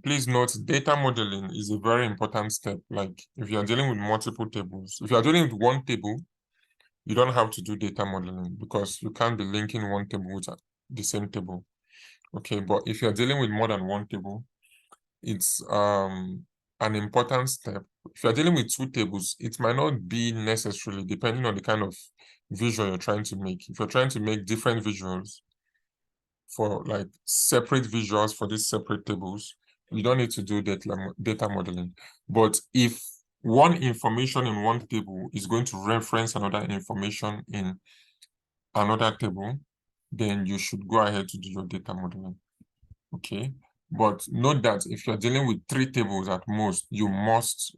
Please note, data modeling is a very important step. Like if you are dealing with multiple tables, if you are dealing with one table, you don't have to do data modeling because you can't be linking one table with the same table. Okay, but if you're dealing with more than one table, it's an important step. If you're dealing with two tables, it might not be necessarily, depending on the kind of visual you're trying to make. If you're trying to make different visuals for like separate visuals for these separate tables, you don't need to do data modeling. But if one information in one table is going to reference another information in another table, then you should go ahead to do your data modeling. Okay, but note that if you're dealing with 3 tables at most, you must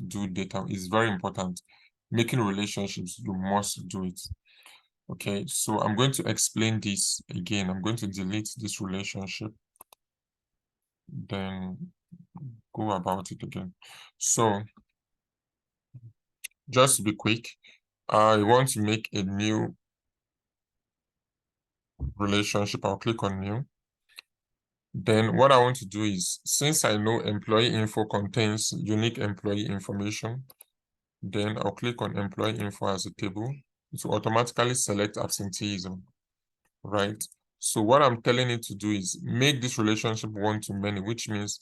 do data. It's very important. Making relationships, you must do it. Okay, so I'm going to explain this again. I'm going to delete this relationship, then go about it again. So just to be quick, I want to make a new relationship. I'll click on new. Then what I want to do is, since I know employee info contains unique employee information, then I'll click on employee info as a table. It will automatically select absenteeism, right? So what I'm telling it to do is make this relationship one-to-many, which means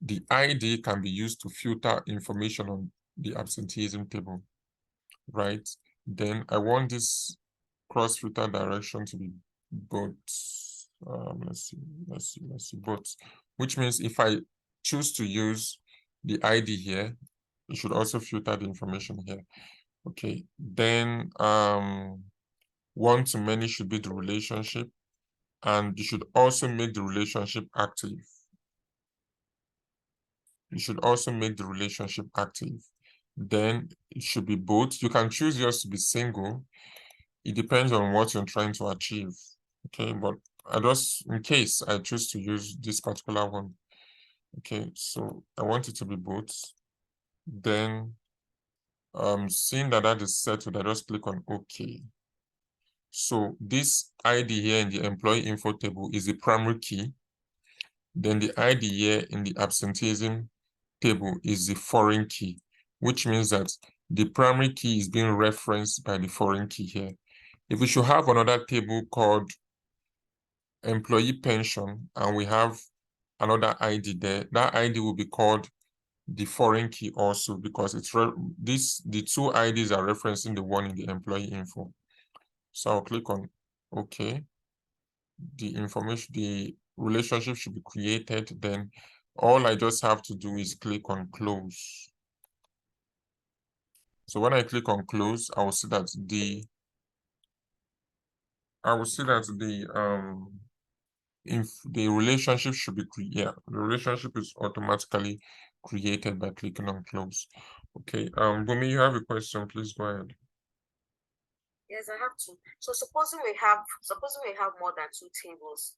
the ID can be used to filter information on the absenteeism table, right? Then I want this cross-filter direction to be both. Let's see, both, which means if I choose to use the ID here, it should also filter the information here. Okay, then one-to-many should be the relationship, and you should also make the relationship active. You should also make the relationship active. Then it should be both. You can choose yours to be single. It depends on what you're trying to achieve. Okay, but in case I choose to use this particular one. Okay, so I want it to be both. Then seeing that is settled, I just click on OK. So this ID here in the employee info table is the primary key. Then the ID here in the absenteeism table is the foreign key, which means that the primary key is being referenced by the foreign key here. If we should have another table called employee pension and we have another ID there, that ID will be called the foreign key also, because the 2 IDs are referencing the one in the employee info. So I'll click on OK. The relationship should be created. Then all I just have to do is click on close. So when I click on close, I will see that the relationship should be the relationship is automatically created by clicking on close. Okay, Bumi, you have a question, please go ahead. Yes, I have to. So supposing we have more than 2 tables,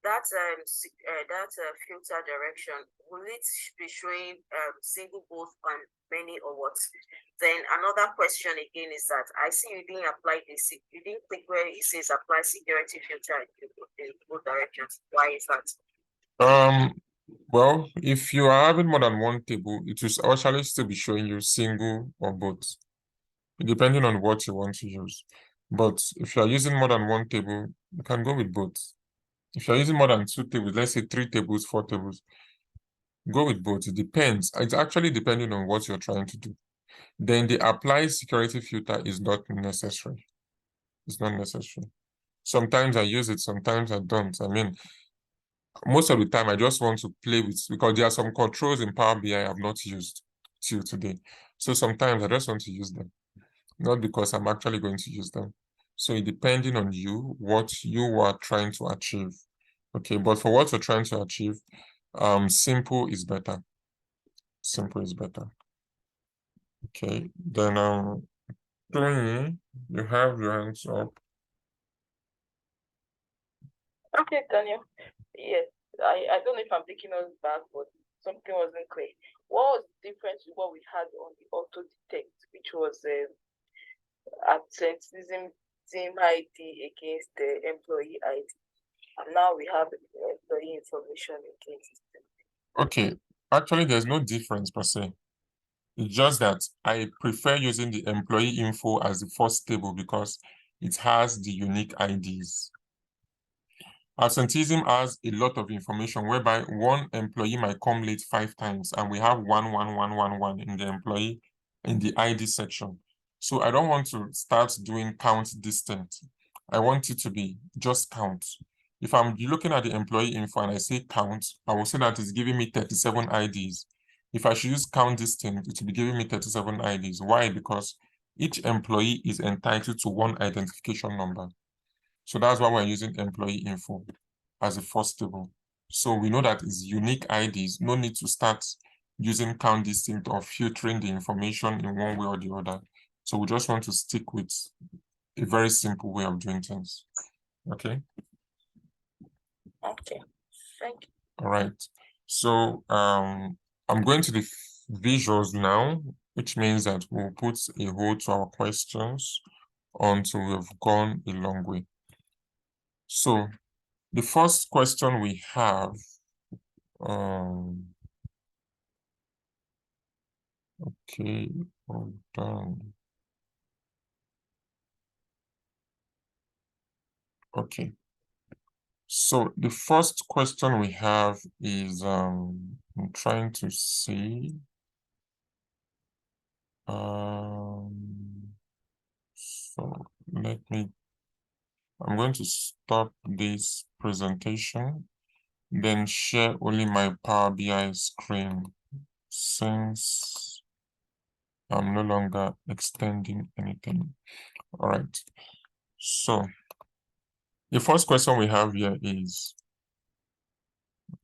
that filter direction, will it be showing single, both, and many, or what? Then another question again is that I see you didn't apply this. You didn't click where it says apply security filter in both directions. Why is that? Well, if you are having more than one table, it will actually still be showing you single or both, depending on what you want to use. But if you are using more than one table, you can go with both. If you're using more than 2 tables, let's say 3 tables, 4 tables, go with both. It depends. It's actually depending on what you're trying to do. Then the apply security filter is not necessary. It's not necessary. Sometimes I use it, sometimes I don't. I mean, most of the time I just want to play with, because there are some controls in Power BI I have not used till today. So sometimes I just want to use them, not because I'm actually going to use them. So it depending on you, what you are trying to achieve. Okay, but for what you're trying to achieve, simple is better. Simple is better. Okay, then Tony, you have your hands up. Okay, Daniel. Yes, I don't know if I'm taking us back, but something wasn't clear. What was the difference with what we had on the auto detect, which was absenteeism team ID against the employee ID? And now we have employee information against them. Okay, actually, there's no difference per se. It's just that I prefer using the employee info as the first table because it has the unique IDs. Absenteeism has a lot of information whereby one employee might come late 5 times and we have 11111 in the employee in the ID section. So I don't want to start doing count distinct. I want it to be just count. If I'm looking at the employee info and I say count, I will say that it's giving me 37 IDs. If I should use count distinct, it will be giving me 37 IDs. Why? Because each employee is entitled to one identification number. So that's why we're using employee info as a first table. So we know that it's unique IDs, no need to start using count distinct or filtering the information in one way or the other. So we just want to stick with a very simple way of doing things. Okay. Okay, thank you. All right. So I'm going to the visuals now, which means that we'll put a hold to our questions until we've gone a long way. So the first question we have, okay, hold on. Okay. So the first question we have is, I'm trying to see. So I'm going to stop this presentation, then share only my Power BI screen since I'm no longer extending anything. All right. So the first question we have here is,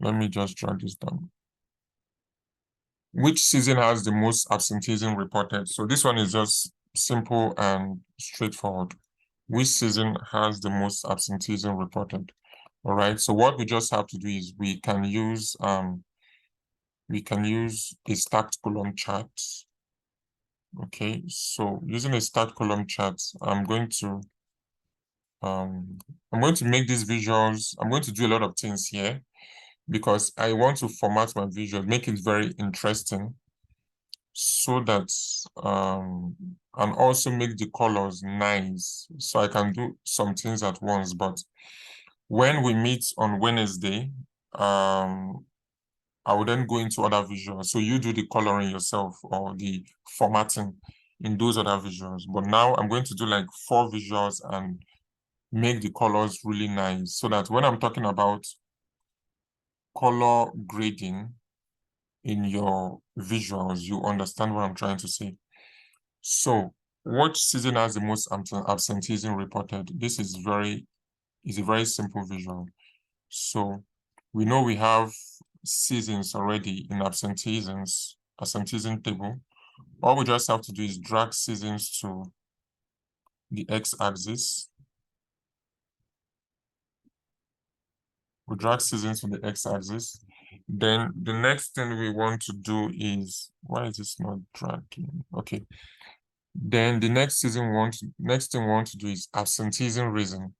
let me just drag this down. Which season has the most absenteeism reported? So this one is just simple and straightforward. Which season has the most absenteeism reported? All right. So what we just have to do is we can use a stacked column chart. Okay. So using a stacked column chart, I'm going to make these visuals. I'm going to do a lot of things here because I want to format my visuals, make it very interesting, so that and also make the colors nice, so I can do some things at once. But when we meet on Wednesday, I will then go into other visuals, so you do the coloring yourself or the formatting in those other visuals. But now I'm going to do like 4 visuals and make the colors really nice, so that when I'm talking about color grading in your visuals, you understand what I'm trying to say. So what season has the most absenteeism reported? This is a very simple visual. So we know we have seasons already in absenteeism table. All we just have to do is drag seasons to the x-axis. We drag seasons to the x-axis. Then the next thing we want to do is, why is this not dragging? Okay. Then the next thing we want to do is absenteeism reason.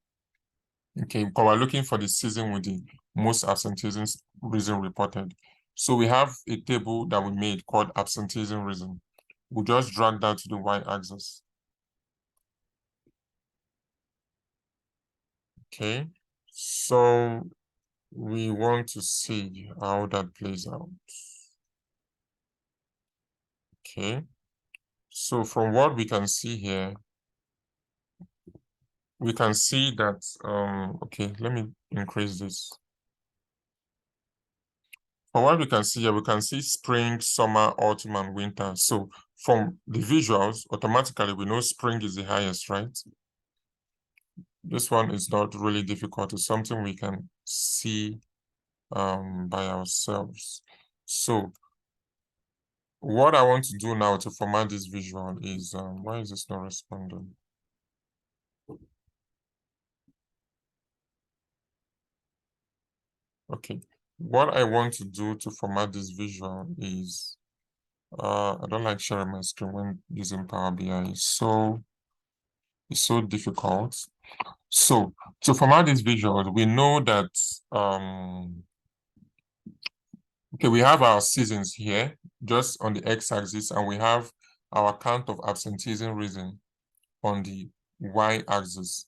Okay, because we're looking for the season with the most absenteeism reason reported. So we have a table that we made called absenteeism reason. We'll just drag that to the y-axis. Okay, so we want to see how that plays out. Okay, so from what we can see here, we can see that, okay, let me increase this. From what we can see here, we can see spring, summer, autumn, and winter. So from the visuals, automatically we know spring is the highest, right? This one is not really difficult. It's something we can see by ourselves. So what I want to do now to format this visual is, why is this not responding? Okay, what I want to do to format this visual is, I don't like sharing my screen when using Power BI. It's so difficult. So to format this visual, we know that, okay, we have our seasons here, just on the x-axis, and we have our count of absenteeism reason on the y-axis.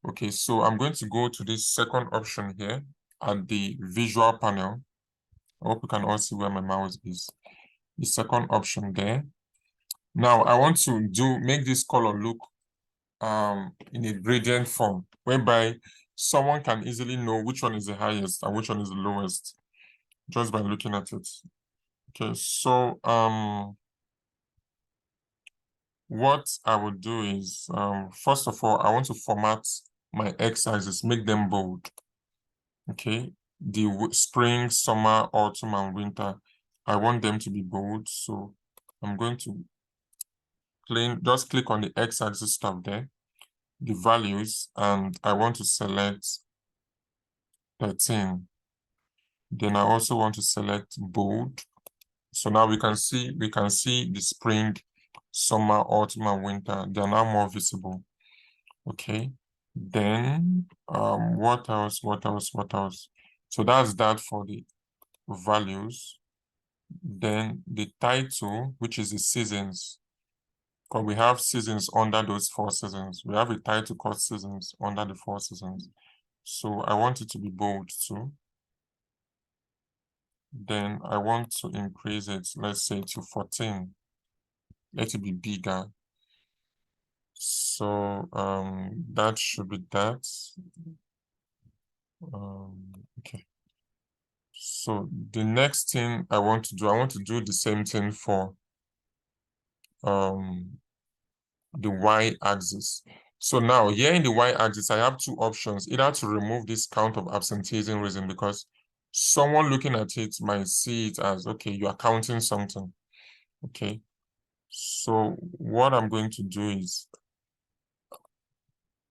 Okay, so I'm going to go to this second option here at the visual panel. I hope you can all see where my mouse is. The second option there. Now I want to make this color look in a gradient form, whereby someone can easily know which one is the highest and which one is the lowest just by looking at it. Okay, so what I would do is, first of all, I want to format my x-axis, make them bold. Okay, the spring, summer, autumn, and winter, I want them to be bold. So I'm going to just click on the x-axis tab there, the values, and I want to select 13. Then I also want to select bold. So now we can see the spring, summer, autumn, and winter. They are now more visible. Okay. Then what else? So that's that for the values. Then the title, which is the seasons, because we have seasons under those 4 seasons. We have a title called seasons under the 4 seasons. So I want it to be bold too. Then I want to increase it, let's say, to 14. Let it be bigger. So that should be that. Okay. So the next thing I want to do the same thing for the y-axis. So now here in the y-axis, I have 2 options, either to remove this count of absenteeism reason, because someone looking at it might see it as, okay, you are counting something. Okay. So what I'm going to do is,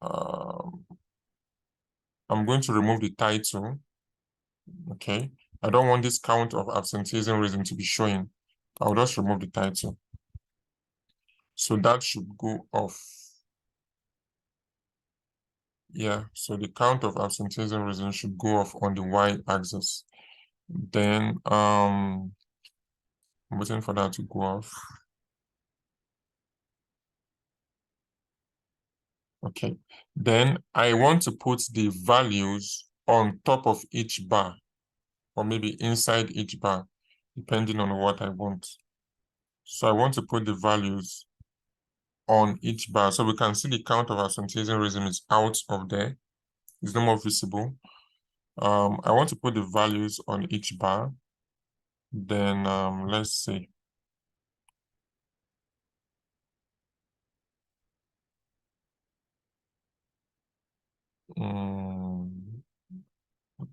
I'm going to remove the title. Okay. I don't want this count of absenteeism reason to be showing. I'll just remove the title. So that should go off. Yeah, so the count of absenteeism reason should go off on the y-axis. Then I'm waiting for that to go off. Okay, then I want to put the values on top of each bar, or maybe inside each bar, depending on what I want. So I want to put the values on each bar, so we can see the count of absenteeism reason is out of there. It's no more visible. I want to put the values on each bar. Then let's see.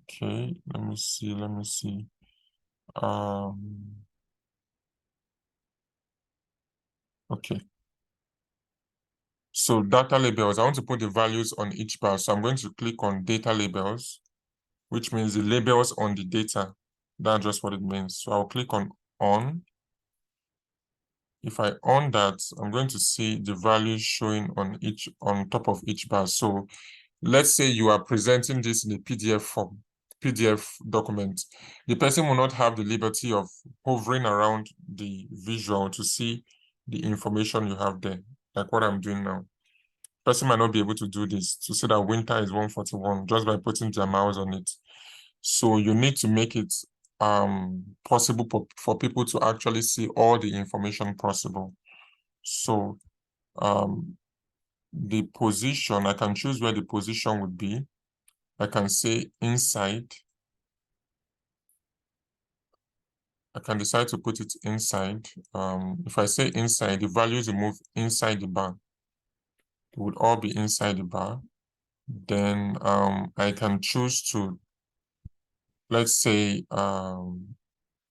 Okay, let me see. Okay. So data labels, I want to put the values on each bar. So I'm going to click on data labels, which means the labels on the data. That's just what it means. So I'll click on. If I on that, I'm going to see the values showing on top of each bar. So let's say you are presenting this in a PDF form, PDF document. The person will not have the liberty of hovering around the visual to see the information you have there, like what I'm doing now. Person might not be able to do this, to say that winter is 141 just by putting their mouse on it. So you need to make it possible for people to actually see all the information possible. So the position, I can choose where the position would be. I can say inside. I can decide to put it inside. If I say inside, the values will move inside the bar. It would all be inside the bar. Then I can choose to, let's say,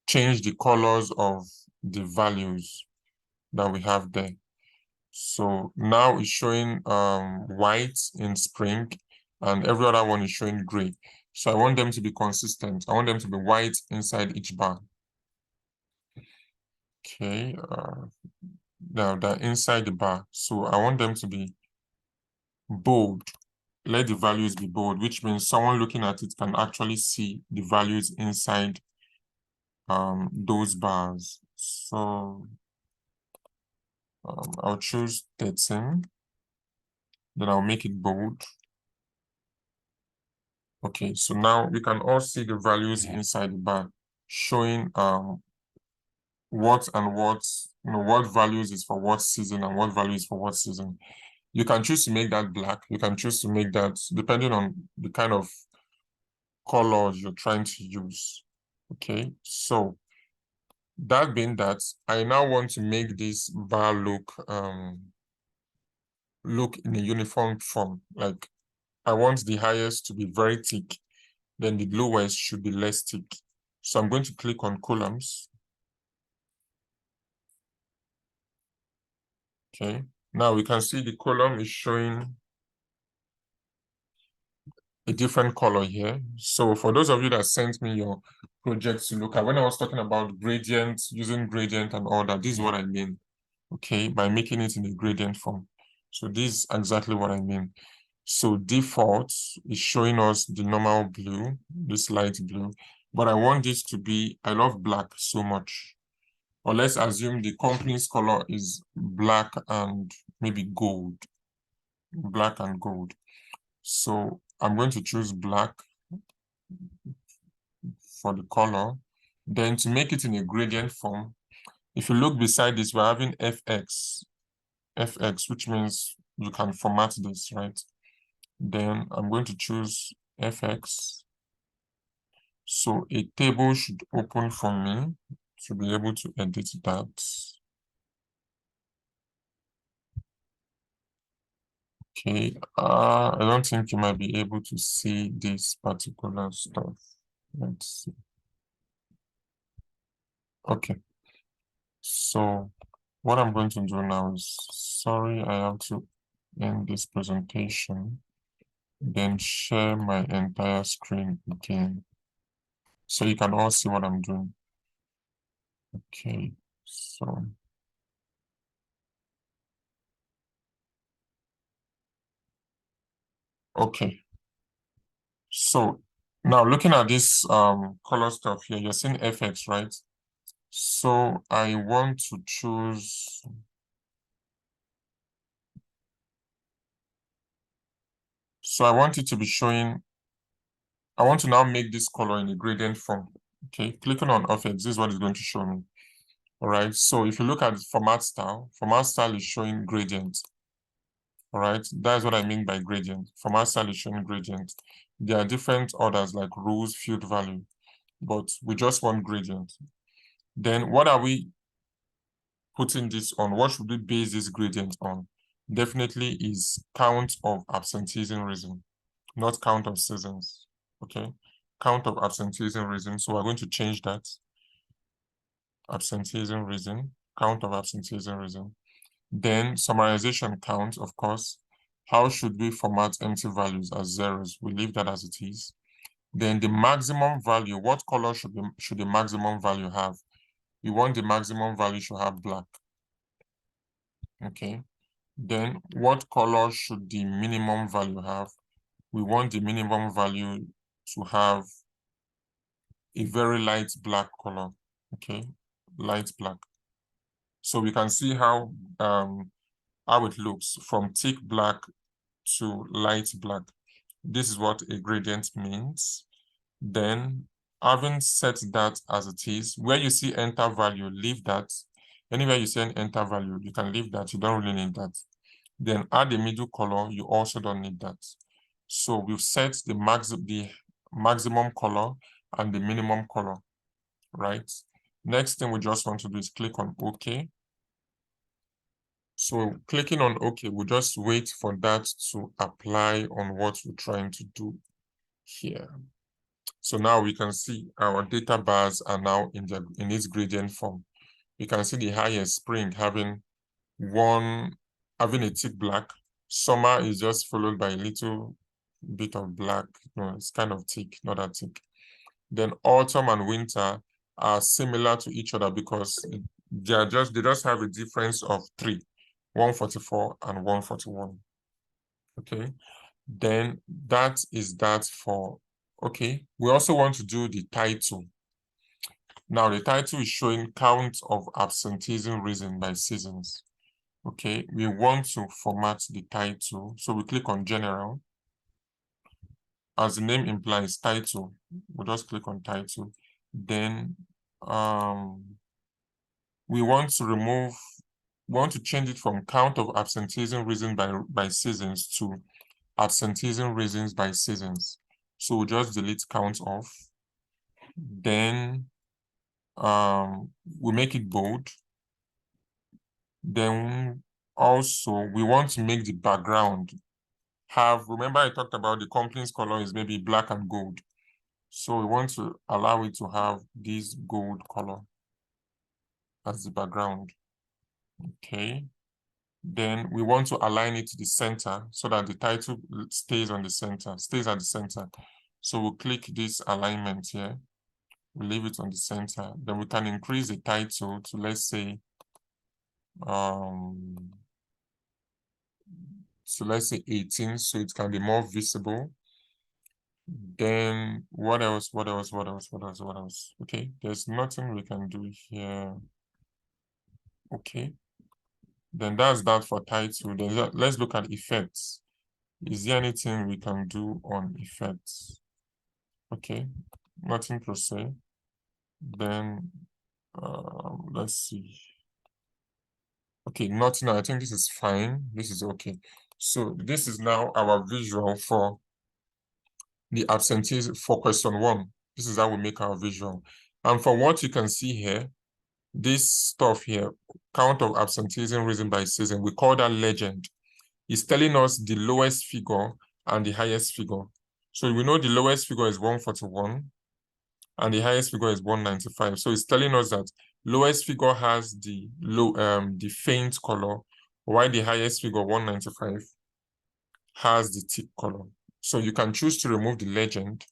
change the colors of the values that we have there. So now it's showing white in spring, and every other one is showing gray. So I want them to be consistent. I want them to be white inside each bar. Okay, now they're inside the bar. So I want them to be bold. Let the values be bold, which means someone looking at it can actually see the values inside those bars. So I'll choose 13. Then I'll make it bold. Okay, so now we can all see the values inside the bar, showing what values is for what season and what value is for what season. You can choose to make that black. You can choose to make that depending on the kind of colors you're trying to use. Okay, so that being that, I now want to make this bar look in a uniform form. Like I want the highest to be very thick, then the lowest should be less thick. So I'm going to click on columns. Okay, now we can see the column is showing a different color here. So for those of you that sent me your projects to look at, when I was talking about gradients, using gradient and all that, this is what I mean, okay, by making it in a gradient form. So this is exactly what I mean. So default is showing us the normal blue, this light blue, but I want this to be, I love black so much. Or let's assume the company's color is black and maybe gold, black and gold. So I'm going to choose black for the color. Then to make it in a gradient form, if you look beside this, we're having FX, which means you can format this, right? Then I'm going to choose FX. So a table should open for me to be able to edit that. Okay, I don't think you might be able to see this particular stuff. Let's see. Okay, so what I'm going to do now is, sorry, I have to end this presentation, then share my entire screen again, so you can all see what I'm doing. Okay, so. Okay. So now looking at this color stuff here, you're seeing FX, right? So I want to choose, so I want it to be showing, I want to now make this color in a gradient form. Okay, clicking on FX, this is what it's going to show me. All right, so if you look at format style is showing gradient. All right, that's what I mean by gradient. Format style is showing gradient. There are different orders like rules, field value, but we just want gradient. Then what are we putting this on? What should we base this gradient on? Definitely is count of absenteeism reason, not count of seasons. Okay, count of absenteeism reason. So we're going to change that. Absenteeism reason, count of absenteeism reason. Then summarization count, of course. How should we format empty values as zeros? We leave that as it is. Then the maximum value, what color should the maximum value have? We want the maximum value should have black. Okay. Then what color should the minimum value have? We want the minimum value to have a very light black color. Okay, light black. So we can see how it looks from thick black to light black. This is what a gradient means. Then having set that as it is, where you see enter value, leave that. Anywhere you see an enter value, you can leave that. You don't really need that. Then add the middle color, you also don't need that. So we've set the maximum color and the minimum color, right? Next thing we just want to do is click on OK. So clicking on OK, we just wait for that to apply on what we're trying to do here. So now we can see our data bars are now in its gradient form. You can see the highest, spring, having a thick black. Summer is just followed by a little bit of black. No, it's kind of thick, not that thick. Then autumn and winter are similar to each other because they just have a difference of 3, 144 and 141. Okay, then that is that for, okay. We also want to do the title. Now the title is showing count of absenteeism reason by seasons. Okay, we want to format the title. So we click on general. As the name implies, title. We'll just click on title. Then we want to change it from count of absenteeism reason by seasons to absenteeism reasons by seasons. So we'll just delete count off. Then we make it bold. Then also we want to make the background remember I talked about the company's color is maybe black and gold. So we want to allow it to have this gold color as the background. Okay. Then we want to align it to the center so that the title stays at the center. So we'll click this alignment here. We'll leave it on the center. Then we can increase the title to, let's say, 18, so it can be more visible. Then what else? Okay, there's nothing we can do here. Okay, then that's that for title. Then let's look at effects. Is there anything we can do on effects? Okay, nothing per se. Then let's see. Okay, nothing. I think this is fine. This is okay. So this is now our visual for the absentees for question 1. This is how we make our visual. And from what you can see here, this stuff here, count of absenteeism reason by season, we call that legend. It's telling us the lowest figure and the highest figure. So we know the lowest figure is 141 and the highest figure is 195. So it's telling us that lowest figure has the the faint color, while the highest figure 195 has the thick color. So you can choose to remove the legend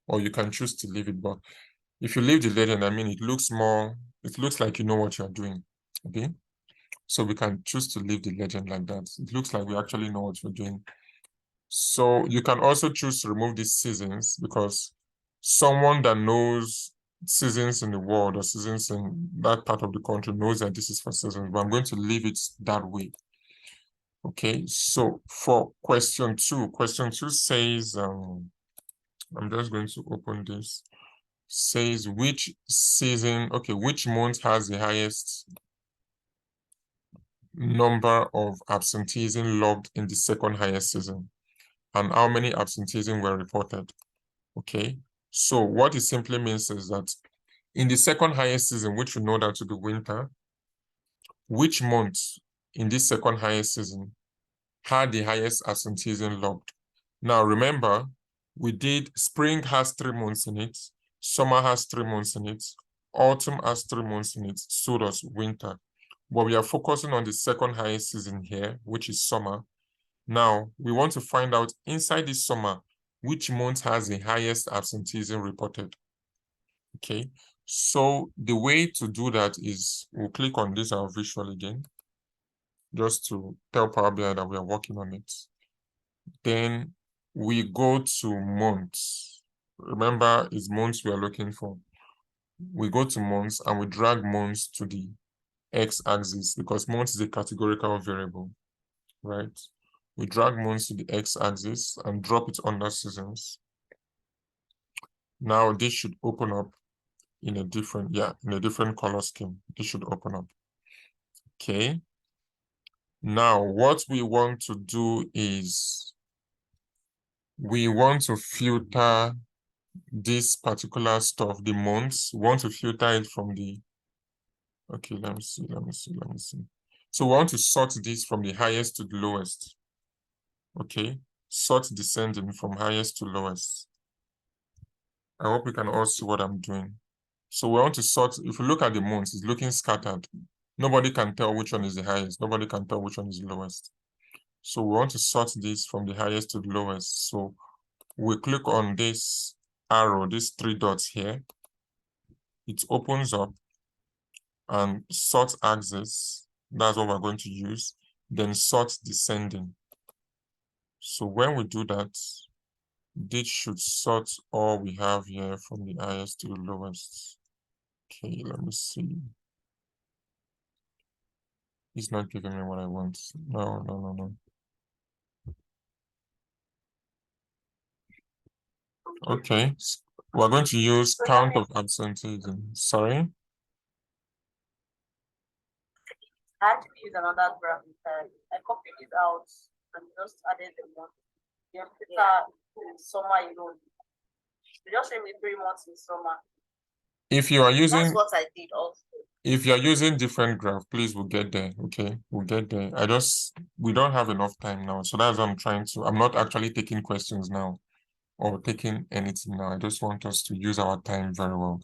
or you can choose to leave it. But if you leave the legend, I mean, it looks like you know what you're doing. Okay. So we can choose to leave the legend like that. It looks like we actually know what we're doing. So you can also choose to remove these seasons because someone that knows seasons in the world or seasons in that part of the country knows that this is for seasons, but I'm going to leave it that way. Okay, so for question 2 says, I'm just going to open this, says which season, okay, which month has the highest number of absenteeism logged in the second highest season and how many absenteeism were reported. Okay, so what it simply means is that in the second highest season, which we know that to be winter, which month in this second highest season had the highest absenteeism logged? Now remember, we did spring has 3 months in it, summer has 3 months in it, autumn has 3 months in it, so does winter. But we are focusing on the second highest season here, which is summer. Now we want to find out inside this summer, which month has the highest absenteeism reported. Okay, so the way to do that is we'll click on this, our visual again, just to tell Power BI that we are working on it. Then we go to months. Remember, it's months we are looking for. We go to months and we drag months to the x-axis because months is a categorical variable, right? We drag months to the x-axis and drop it under seasons. Now this should open up in a different color scheme. This should open up. Okay. Now what we want to do is we want to filter this particular stuff, the months. We want to filter it from the, okay, let me see. So we want to sort this from the highest to the lowest. Okay, sort descending from highest to lowest. I hope you can all see what I'm doing. So we want to sort, if you look at the months, it's looking scattered. Nobody can tell which one is the highest. Nobody can tell which one is the lowest. So we want to sort this from the highest to the lowest. So we click on this arrow, these 3 dots here, it opens up, and sort axis, that's what we're going to use, then sort descending. So when we do that, this should sort all we have here from the highest to the lowest. Okay, let me see. It's not giving me what I want. No. Okay, we're going to use count of absenteeism. Sorry? I had to use another graph. I copied it out and just added the one. Yeah, summer alone. You just show me 3 months in summer. If you are using, That's what I did also. if you're using different graph, please, we'll get there. Okay, we'll get there. We don't have enough time now. So that's what I'm trying to, I'm not actually taking questions now or taking anything now. I just want us to use our time very well.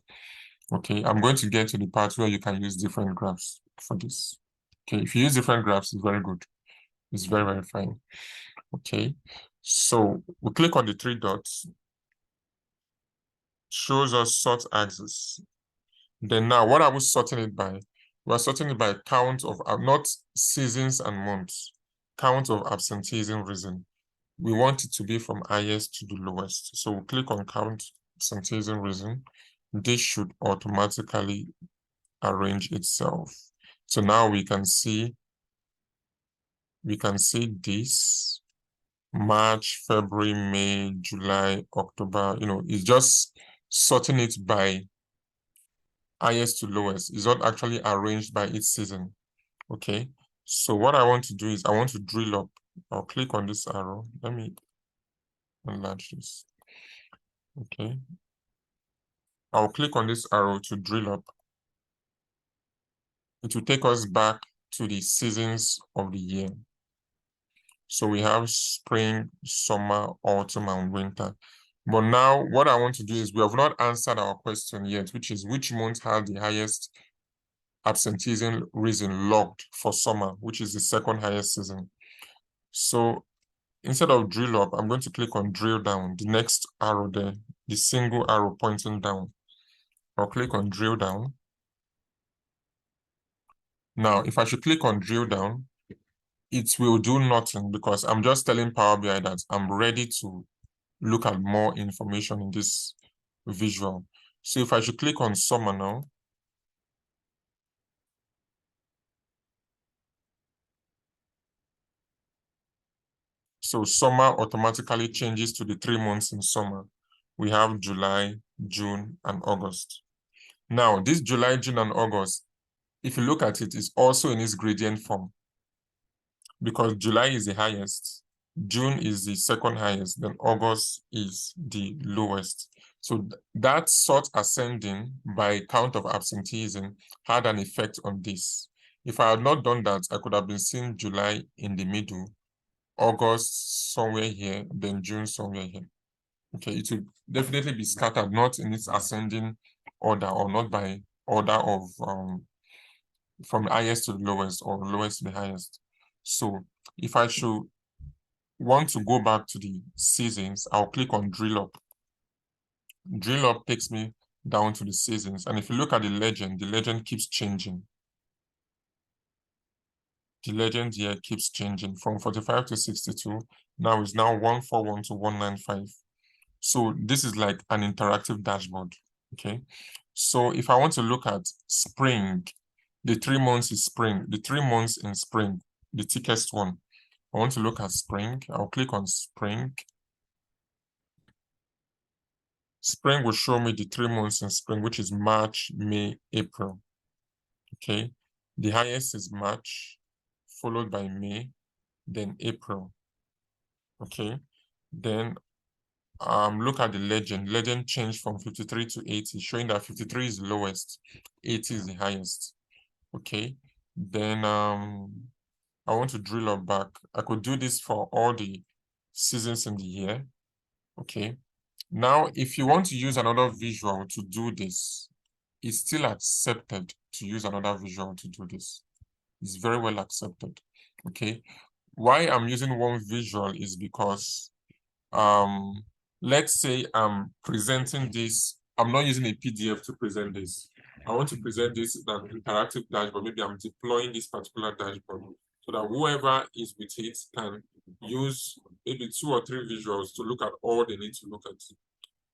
Okay, I'm going to get to the part where you can use different graphs for this. Okay, if you use different graphs, it's very good. It's very, very fine. Okay, so we click on the 3 dots, shows us sort axis. Then now, what are we sorting it by? We're sorting it by count of, not seasons and months, count of absenteeism reason. We want it to be from highest to the lowest. So we'll click on count absenteeism reason. This should automatically arrange itself. So now we can see this March, February, May, July, October, it's just sorting it by highest to lowest. It's not actually arranged by each season. Okay, so what I want to do is I want to drill up. I'll click on this arrow. Let me enlarge this. Okay, I'll click on this arrow to drill up. It will take us back to the seasons of the year. So we have spring, summer, autumn, and winter. But now what I want to do is we have not answered our question yet, which is which month had the highest absenteeism reason logged for summer, which is the second highest season. So instead of drill up, I'm going to click on drill down, the next arrow there, the single arrow pointing down. I'll click on drill down. Now, if I should click on drill down, it will do nothing because I'm just telling Power BI that I'm ready to look at more information in this visual. So if I should click on summer now, so summer automatically changes to the 3 months in summer. We have July, June, and August. Now, this July, June, and August, if you look at it, is also in its gradient form because July is the highest, June is the second highest, then August is the lowest. So that sort ascending by count of absenteeism had an effect on this. If I had not done that, I could have been seeing July in the middle, August somewhere here, then June somewhere here. Okay, it will definitely be scattered, not in its ascending order or not by order of from highest to the lowest or lowest to the highest. So if I should want to go back to the seasons, I'll click on drill up. Drill up takes me down to the seasons. And if you look at the legend keeps changing. The legend here keeps changing from 45 to 62. Now it's now 141 to 195. So this is like an interactive dashboard. Okay. So if I want to look at spring, the 3 months is spring, the 3 months in spring, the thickest one. I want to look at spring. I'll click on spring. Spring will show me the 3 months in spring, which is March, May, April. Okay. The highest is March, followed by May, then April. Okay. Then look at the legend. Legend changed from 53 to 80, showing that 53 is the lowest, 80 is the highest. Okay. Then I want to drill up back. I could do this for all the seasons in the year. Okay. Now, if you want to use another visual to do this, it's still accepted to use another visual to do this. It's very well accepted. Okay. Why I'm using one visual is because let's say I'm presenting this, I'm not using a PDF to present this. I want to present this in an interactive dashboard. Maybe I'm deploying this particular dashboard so that whoever is with it can use maybe 2 or 3 visuals to look at all they need to look at.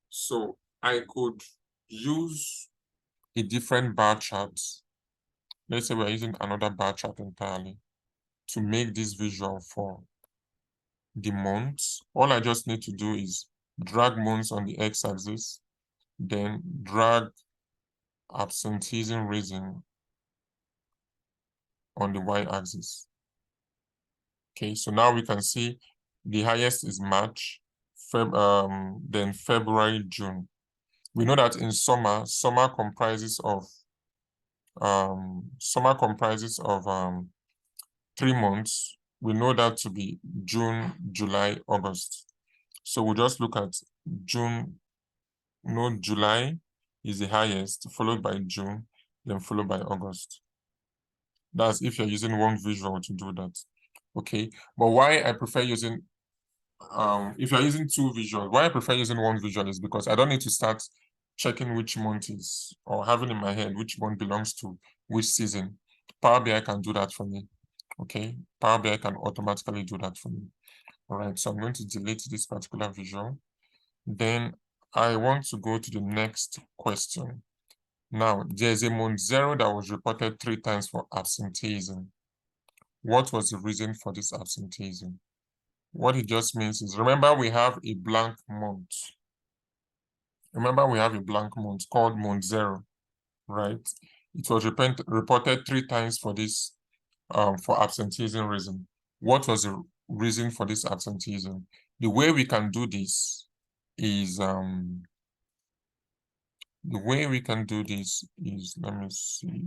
So I could use a different bar chart. Let's say we're using another bar chart entirely to make this visual for the months. All I just need to do is drag months on the x-axis, then drag absenteeism reason on the y-axis. Okay, so now we can see the highest is March, then February, June. We know that in summer comprises of 3 months. We know that to be June, July, August. So we'll just look at June. No, July is the highest, followed by June, then followed by August. That's if you're using one visual to do that. Okay, but why I prefer using if you're using 2 visuals, why I prefer using one visual is because I don't need to start checking which month is, or having in my head which month belongs to which season. Power BI can do that for me. Okay, Power BI can automatically do that for me. All right, so I'm going to delete this particular visual. Then I want to go to the next question. Now, there's a month 0 that was reported 3 times for absenteeism. What was the reason for this absenteeism? What it just means is, remember we have a blank month. Remember we have a blank month called month 0, right? It was reported 3 times for this, for absenteeism reason. What was the reason for this absenteeism? The way we can do this is, let me see.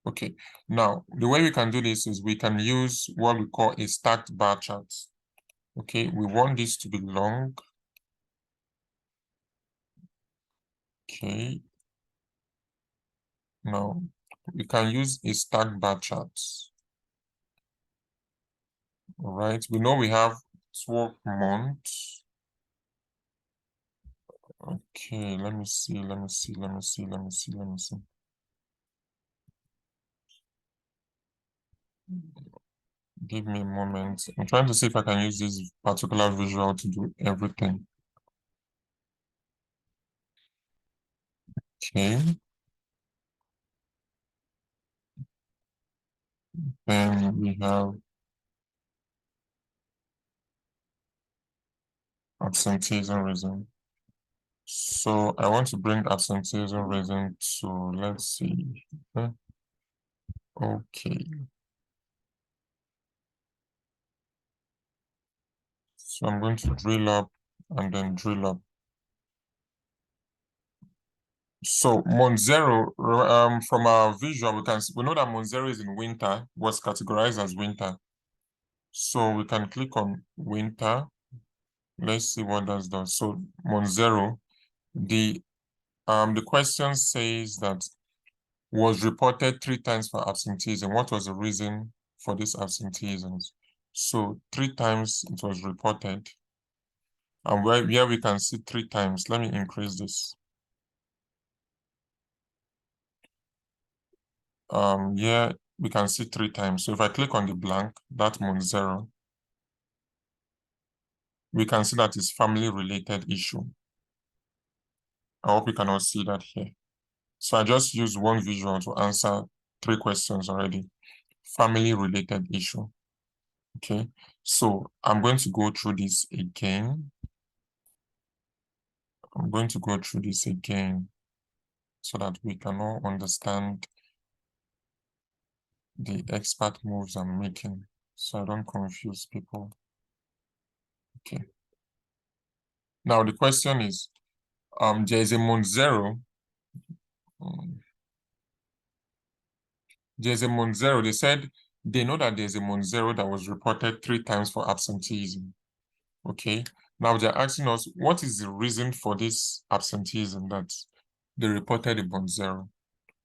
Okay, now the way we can do this is we can use what we call a stacked bar chart. Okay, we want this to be long. Okay. Now we can use a stacked bar chart. All right, we know we have 12 months. Okay, let me see. Give me a moment. I'm trying to see if I can use this particular visual to do everything. Okay. Then we have absenteeism reason. So I want to bring absenteeism reason to, let's see. Okay. So I'm going to drill up and then drill up. So month 0, from our visual, we know that month 0 is in winter, was categorized as winter. So we can click on winter. Let's see what that does. So month 0, the question says that was reported 3 times for absenteeism. What was the reason for this absenteeism? So 3 times it was reported. And where we can see 3 times, let me increase this. Here we can see 3 times. So if I click on the blank, that month 0, we can see that it's family related issue. I hope you can all see that here. So I just used one visual to answer 3 questions already. Family related issue. Okay, so I'm going to go through this again. So that we can all understand the expert moves I'm making, so I don't confuse people. Okay. Now the question is, there is a month 0. There's a month 0. They said they know that there's a month 0 that was reported 3 times for absenteeism. Okay. Now they're asking us, what is the reason for this absenteeism that they reported in month 0?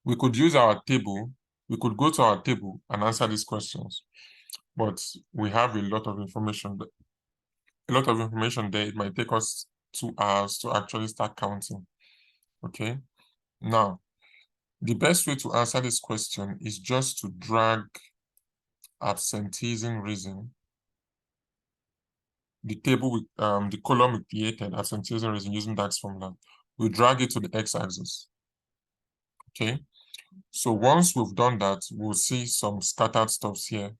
We could use our table. We could go to our table and answer these questions. but we have a lot of information. A lot of information there. It might take us 2 hours to actually start counting. Okay. Now, the best way to answer this question is just to drag absenteeism reason, the table with the column we created, absenteeism reason, using DAX formula. We drag it to the x-axis. Okay. So once we've done that, we'll see some scattered stuffs here.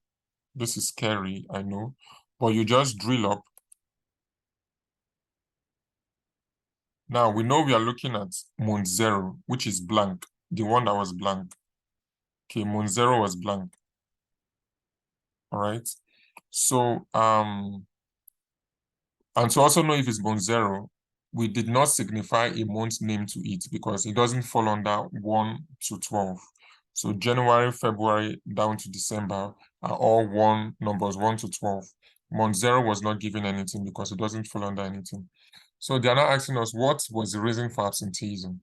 This is scary, I know, but you just drill up. Now we know we are looking at month 0, which is blank, the one that was blank. Okay, month 0 was blank. All right. So and to also know if it's month 0, we did not signify a month name to it because it doesn't fall under 1 to 12. So January, February down to December are all numbers 1 to 12. Month 0 was not given anything because it doesn't fall under anything. So they are now asking us what was the reason for absenteeism.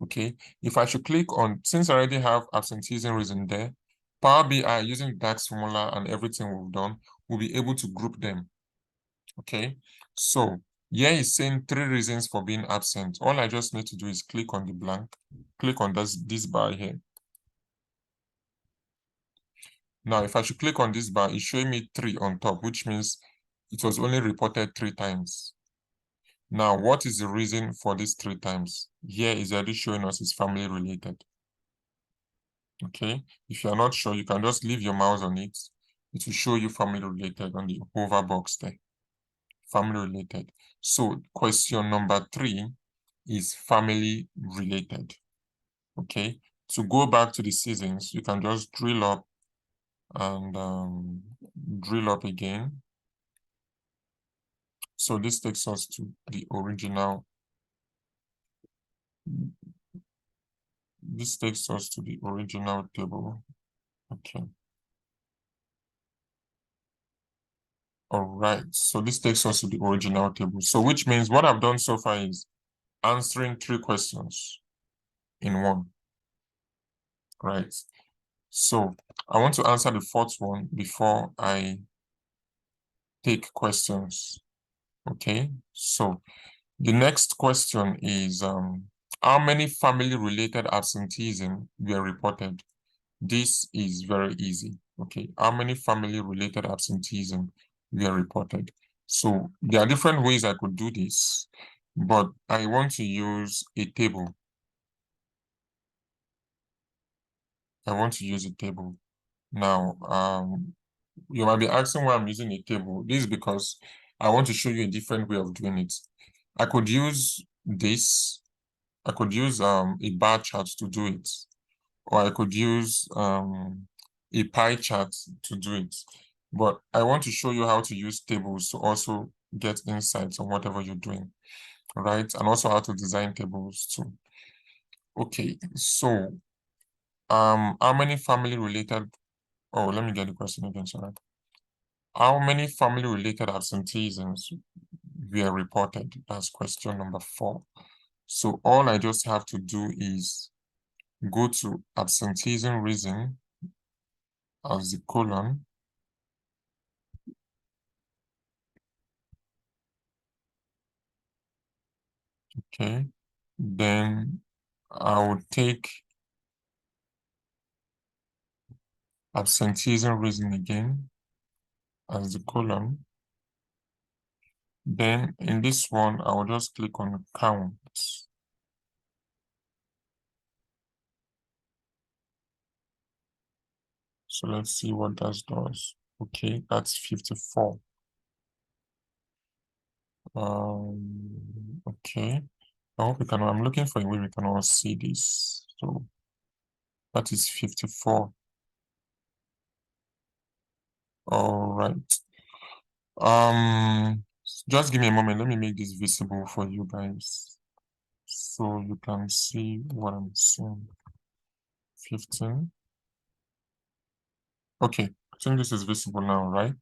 Okay, if I should click on, since I already have absenteeism reason there, Power BI using DAX formula and everything we've done, we'll be able to group them. Okay, so here is saying 3 reasons for being absent. All I just need to do is click on the blank, click on this bar here. Now, if I should click on this bar, it's showing me 3 on top, which means it was only reported 3 times. Now, what is the reason for these 3 times? Here is already showing us it's family related. Okay, if you're not sure, you can just leave your mouse on it. It will show you family related on the hover box there. Family related. So question number 3 is family related. Okay, to go back to the seasons, you can just drill up and drill up again. So this takes us to the original. This takes us to the original table. Okay. All right, so this takes us to the original table. So which means what I've done so far is answering 3 questions in one, right? So I want to answer the 4th one before I take questions. Okay, so the next question is how many family-related absenteeism were reported? This is very easy. Okay, how many family-related absenteeism were reported? So there are different ways I could do this, but I want to use a table. I want to use a table. Now, you might be asking why I'm using a table. This is because I want to show you a different way of doing it. I could use this. I could use a bar chart to do it, or I could use a pie chart to do it. But I want to show you how to use tables to also get insights on whatever you're doing, right? And also how to design tables too. Okay, so how many family related, oh, let me get the question again, sorry. How many family related absenteeisms were reported? That's question number 4. So all I just have to do is go to absenteeism reason as the colon. Okay, then I would take absenteeism reason again as the column. Then in this one, I will just click on count. So let's see what that does. Okay, that's 54. Okay. I hope we can, I'm looking for a way we can all see this. So that is 54. All right. Just give me a moment. Let me make this visible for you guys so you can see what I'm seeing. 15. Okay, I think this is visible now, right?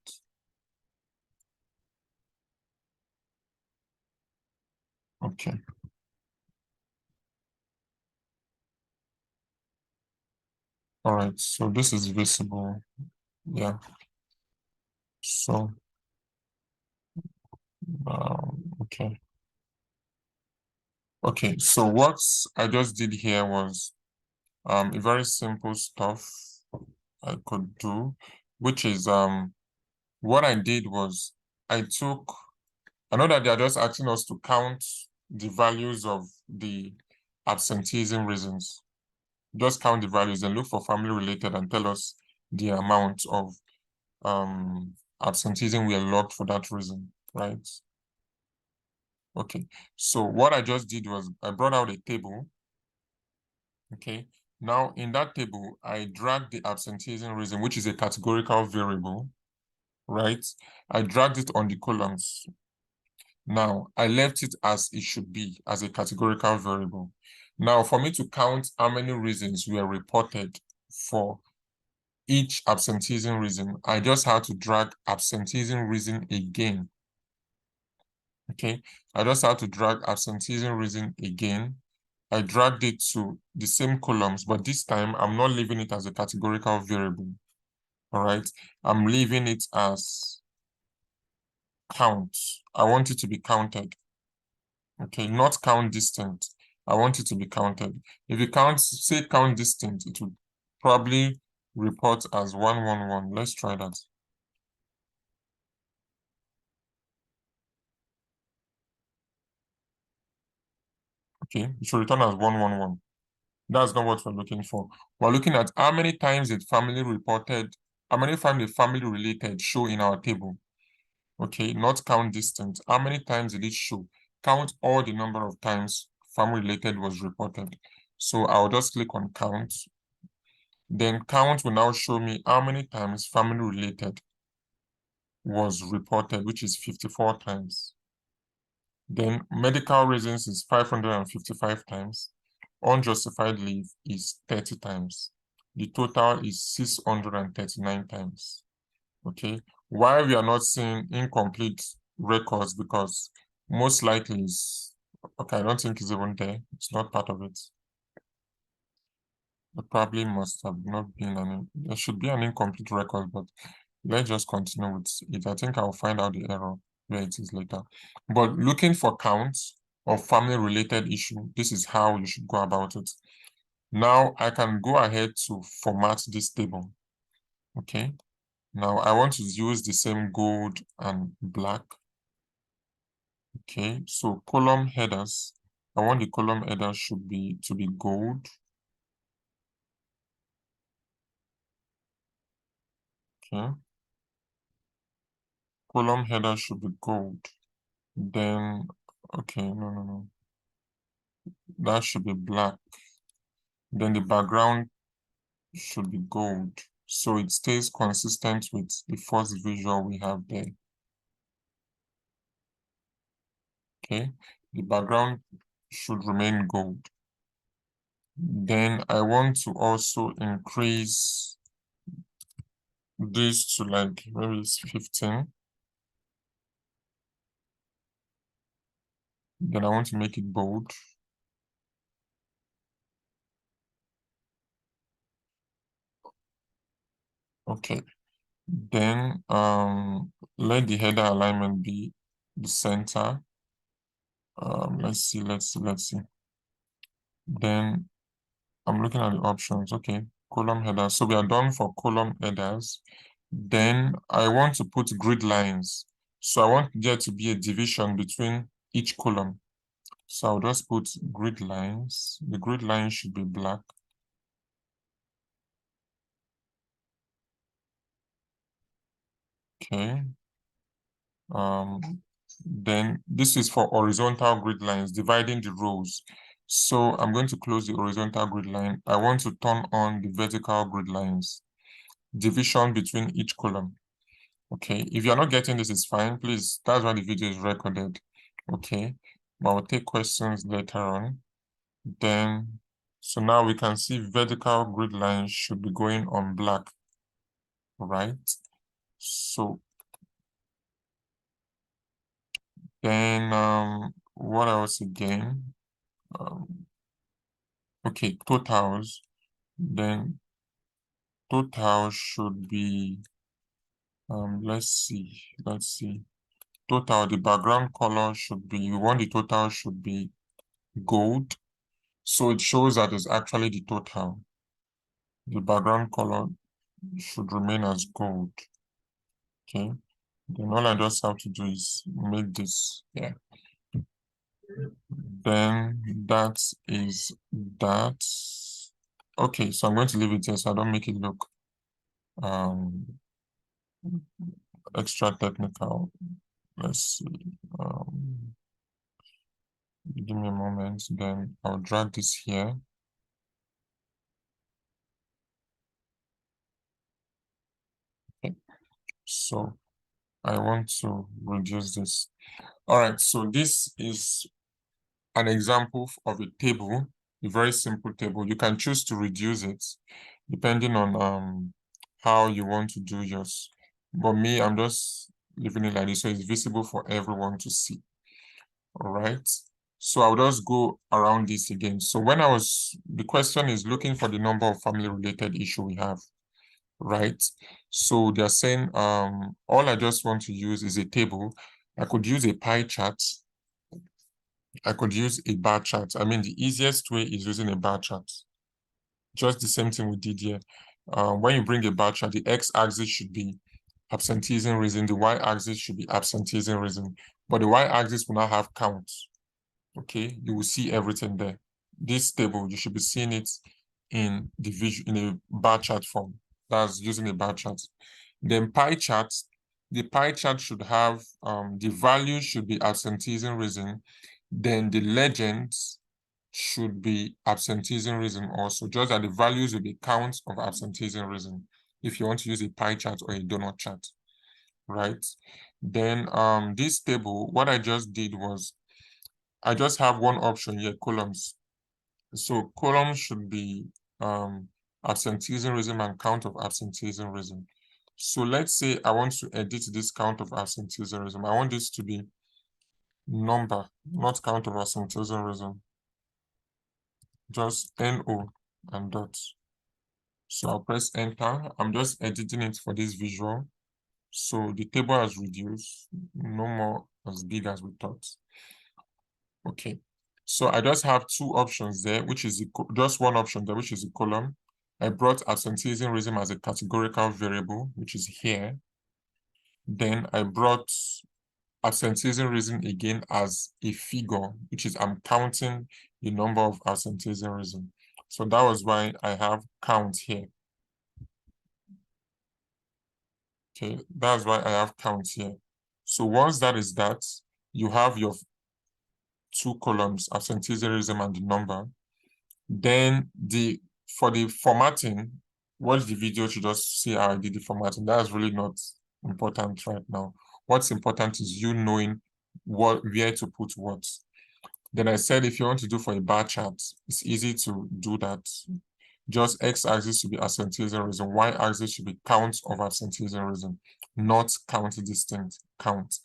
Okay. All right, so this is visible. Yeah. So, okay. Okay, so what I just did here was a very simple stuff I could do, which is what I did was I know that they are just asking us to count the values of the absenteeism reasons. Just count the values and look for family related and tell us the amount of absenteeism we are logged for that reason, right? Okay, so what I just did was I brought out a table. Okay, now in that table, I dragged the absenteeism reason, which is a categorical variable, right? I dragged it on the columns. Now, I left it as it should be, as a categorical variable. Now, for me to count how many reasons were reported for each absenteeism reason, I just had to drag absenteeism reason again. Okay, I just had to drag absenteeism reason again. I dragged it to the same columns, but this time I'm not leaving it as a categorical variable. All right, I'm leaving it as count. I want it to be counted. Okay, not count distant. I want it to be counted. If you say count distant, it would probably report as 111. Let's try that. Okay, it should return as 111. That's not what we're looking for. We're looking at how many times it family reported, how many times the family related show in our table. Okay, not count distant. How many times did it show? Count all the number of times family related was reported. So I'll just click on count. Then count will now show me how many times family related was reported, which is 54 times. Then medical reasons is 555 times. Unjustified leave is 30 times. The total is 639 times. Okay. Why we are not seeing incomplete records? Because most likely is, okay, I don't think it's even there. It's not part of it. There probably must have not been there should be an incomplete record, but let's just continue with it. I think I'll find out the error where it is later. But looking for counts of family related issue, this is how you should go about it. Now I can go ahead to format this table. Okay. Now I want to use the same gold and black. Okay, so column headers. I want the column header should be gold. Okay. Column header should be gold. Then, okay, no. That should be black. Then the background should be gold. So it stays consistent with the first visual we have there. Okay, the background should remain gold. Then I want to also increase this to like maybe it's 15. Then I want to make it bold. Okay. Then let the header alignment be the center. Let's see. Then I'm looking at the options. Okay, column headers. So we are done for column headers. Then I want to put grid lines. So I want there to be a division between each column. So I'll just put grid lines. The grid line should be black. Okay. Then this is for horizontal grid lines, dividing the rows. So I'm going to close the horizontal grid line. I want to turn on the vertical grid lines, division between each column. Okay, if you're not getting this, it's fine. Please, that's why the video is recorded. Okay, but I'll take questions later on. Then, so now we can see vertical grid lines should be going on black, right? So then, what else again? Okay, totals. Then total should be Let's see. Total, the background color should be, you want the total should be gold. So it shows that it's actually the total. The background color should remain as gold. Okay. Then all I just have to do is make this, yeah. Then that is that. Okay, so I'm going to leave it here so I don't make it look extra technical. Let's see. Give me a moment, then I'll drag this here. Okay, so I want to reduce this. All right, so this is an example of a table, a very simple table. You can choose to reduce it depending on how you want to do yours. But me, I'm just leaving it like this so it's visible for everyone to see. All right. So I'll just go around this again. So the question is looking for the number of family related issue we have, right? So they're saying, all I just want to use is a table. I could use a pie chart. I could use a bar chart. I mean, the easiest way is using a bar chart. Just the same thing we did here. When you bring a bar chart, the x-axis should be absenteeism reason, the y-axis should be absenteeism reason, but the y-axis will not have counts. Okay, you will see everything there. This table, you should be seeing it in a bar chart form. That's using a bar chart. Then pie chart, the pie chart should have the value should be absenteeism reason. Then the legends should be absenteeism reason also, just that the values will be counts of absenteeism reason if you want to use a pie chart or a donut chart, right? Then this table, what I just did was I just have one option here, columns. So columns should be absenteeism reason and count of absenteeism reason. So let's say I want to edit this count of absenteeism reason. I want this to be number, not count of absenteeism reason. Just NO and dot. So I'll press enter. I'm just editing it for this visual. So the table has reduced, no more as big as we thought. Okay, so I just have two options there, which is just one option there, which is a column. I brought absenteeism reason as a categorical variable, which is here. Then I brought absenteeism reason again as a figure, which is I'm counting the number of absenteeism reason. So that was why I have count here. Okay, that's why I have count here. So once that is that, you have your two columns, absenteeism and the number. Then for the formatting, watch the video to just see how I did the formatting. That's really not important right now. What's important is you knowing where to put what. Then I said if you want to do for a bar chart, it's easy to do that. Just x-axis should be absenteeism reason, y-axis should be count of absenteeism reason, not count distinct, count.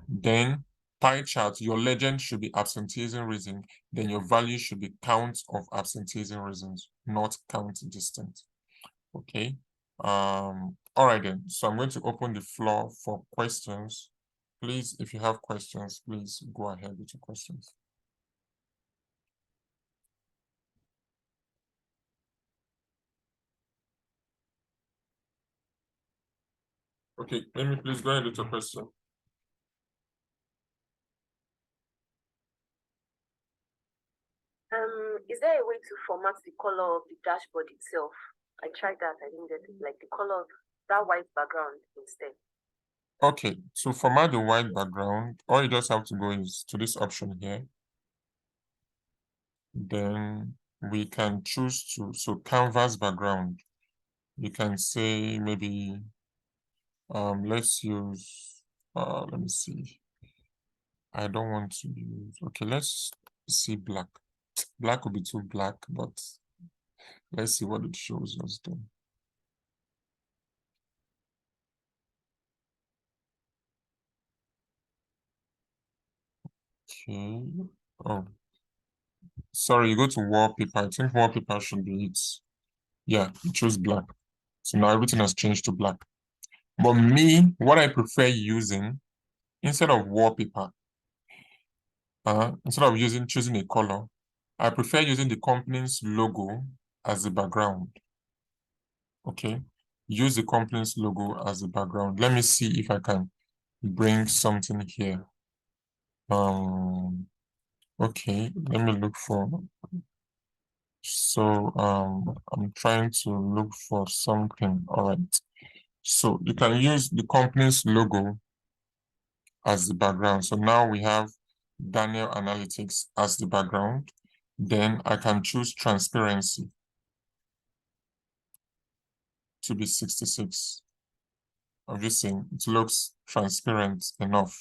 Then pie chart, your legend should be absenteeism reason, then your value should be count of absenteeism reasons, not count distinct. Okay. All right then. So I'm going to open the floor for questions. Please, if you have questions, please go ahead with your questions. Okay, let me please go ahead with your question. Is there a way to format the color of the dashboard itself? I tried that, I didn't get it, like the color of that white background instead. Okay, to format the white background, all you just have to go is to this option here. Then we can choose so canvas background. You can say maybe, let's use, let me see. I don't want to use, okay, let's see black. Black will be too black, but let's see what it shows us then. Okay. Oh, sorry, you go to wallpaper. I think wallpaper should be it. Yeah, you choose black. So now everything has changed to black. But me, what I prefer using, instead of wallpaper, instead of choosing a color, I prefer using the company's logo as the background. Okay, use the company's logo as the background. Let me see if I can bring something here. Okay, let me look for. So I'm trying to look for something. All right. So you can use the company's logo as the background. So now we have Daniel Analytics as the background. Then I can choose transparency to be 66. I'm just saying it looks transparent enough.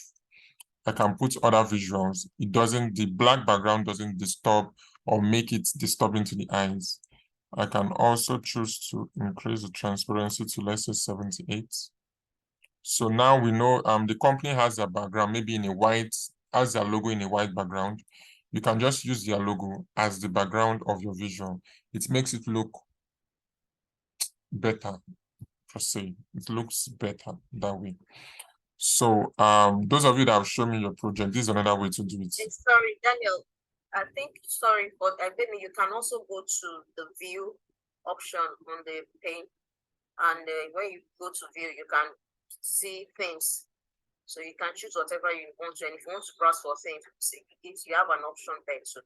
I can put other visuals. The black background doesn't disturb or make it disturbing to the eyes. I can also choose to increase the transparency to, let's say, 78. So now we know the company has a background, maybe in a white, has their logo in a white background. You can just use their logo as the background of your visual. It makes it look better, per se. It looks better that way. So those of you that have shown me your project, this is another way to do it. Sorry, Daniel. I think, sorry, but I think you can also go to the view option on the pane. And when you go to view, you can see things. So you can choose whatever you want to. And if you want to browse for things, you have an option there too.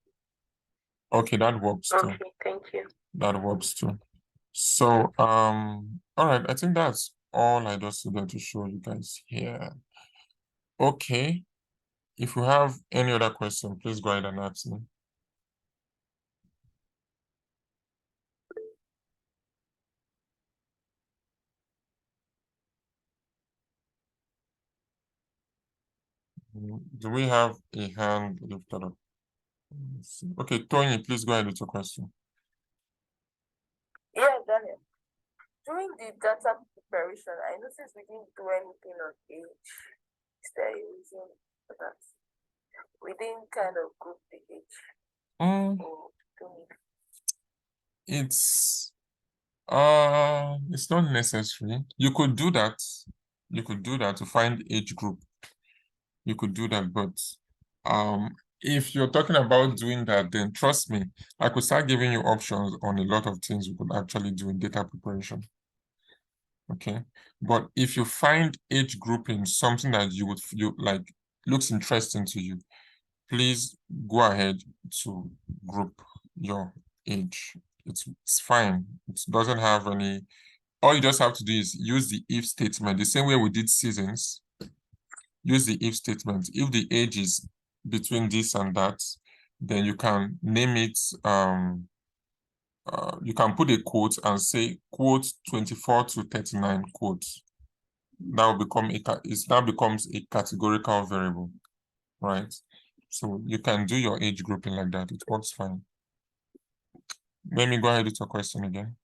Okay, that works too. Okay, thank you. That works too. So all right, I think that's all I just wanted to show you guys here. Okay. If you have any other question, please go ahead and ask me. Do we have a hand lifted up? Okay, Tony, please go ahead with your question. Yeah, Daniel. During the data preparation, I noticed we didn't do anything on age. Is there a reason for that? We didn't kind of group the age. It's not necessary. You could do that. You could do that to find age group. You could do that, but if you're talking about doing that, then trust me, I could start giving you options on a lot of things you could actually do in data preparation. Okay, but if you find age grouping something that you like looks interesting to you, please go ahead to group your age. It's fine. It doesn't have any. All you just have to do is use the if statement the same way we did seasons. Use the if statement. If the age is between this and that, then you can name it. You can put a quote and say quote 24 to 39 quotes. That will become now becomes a categorical variable, right? So you can do your age grouping like that. It works fine. Let me go ahead with your question again.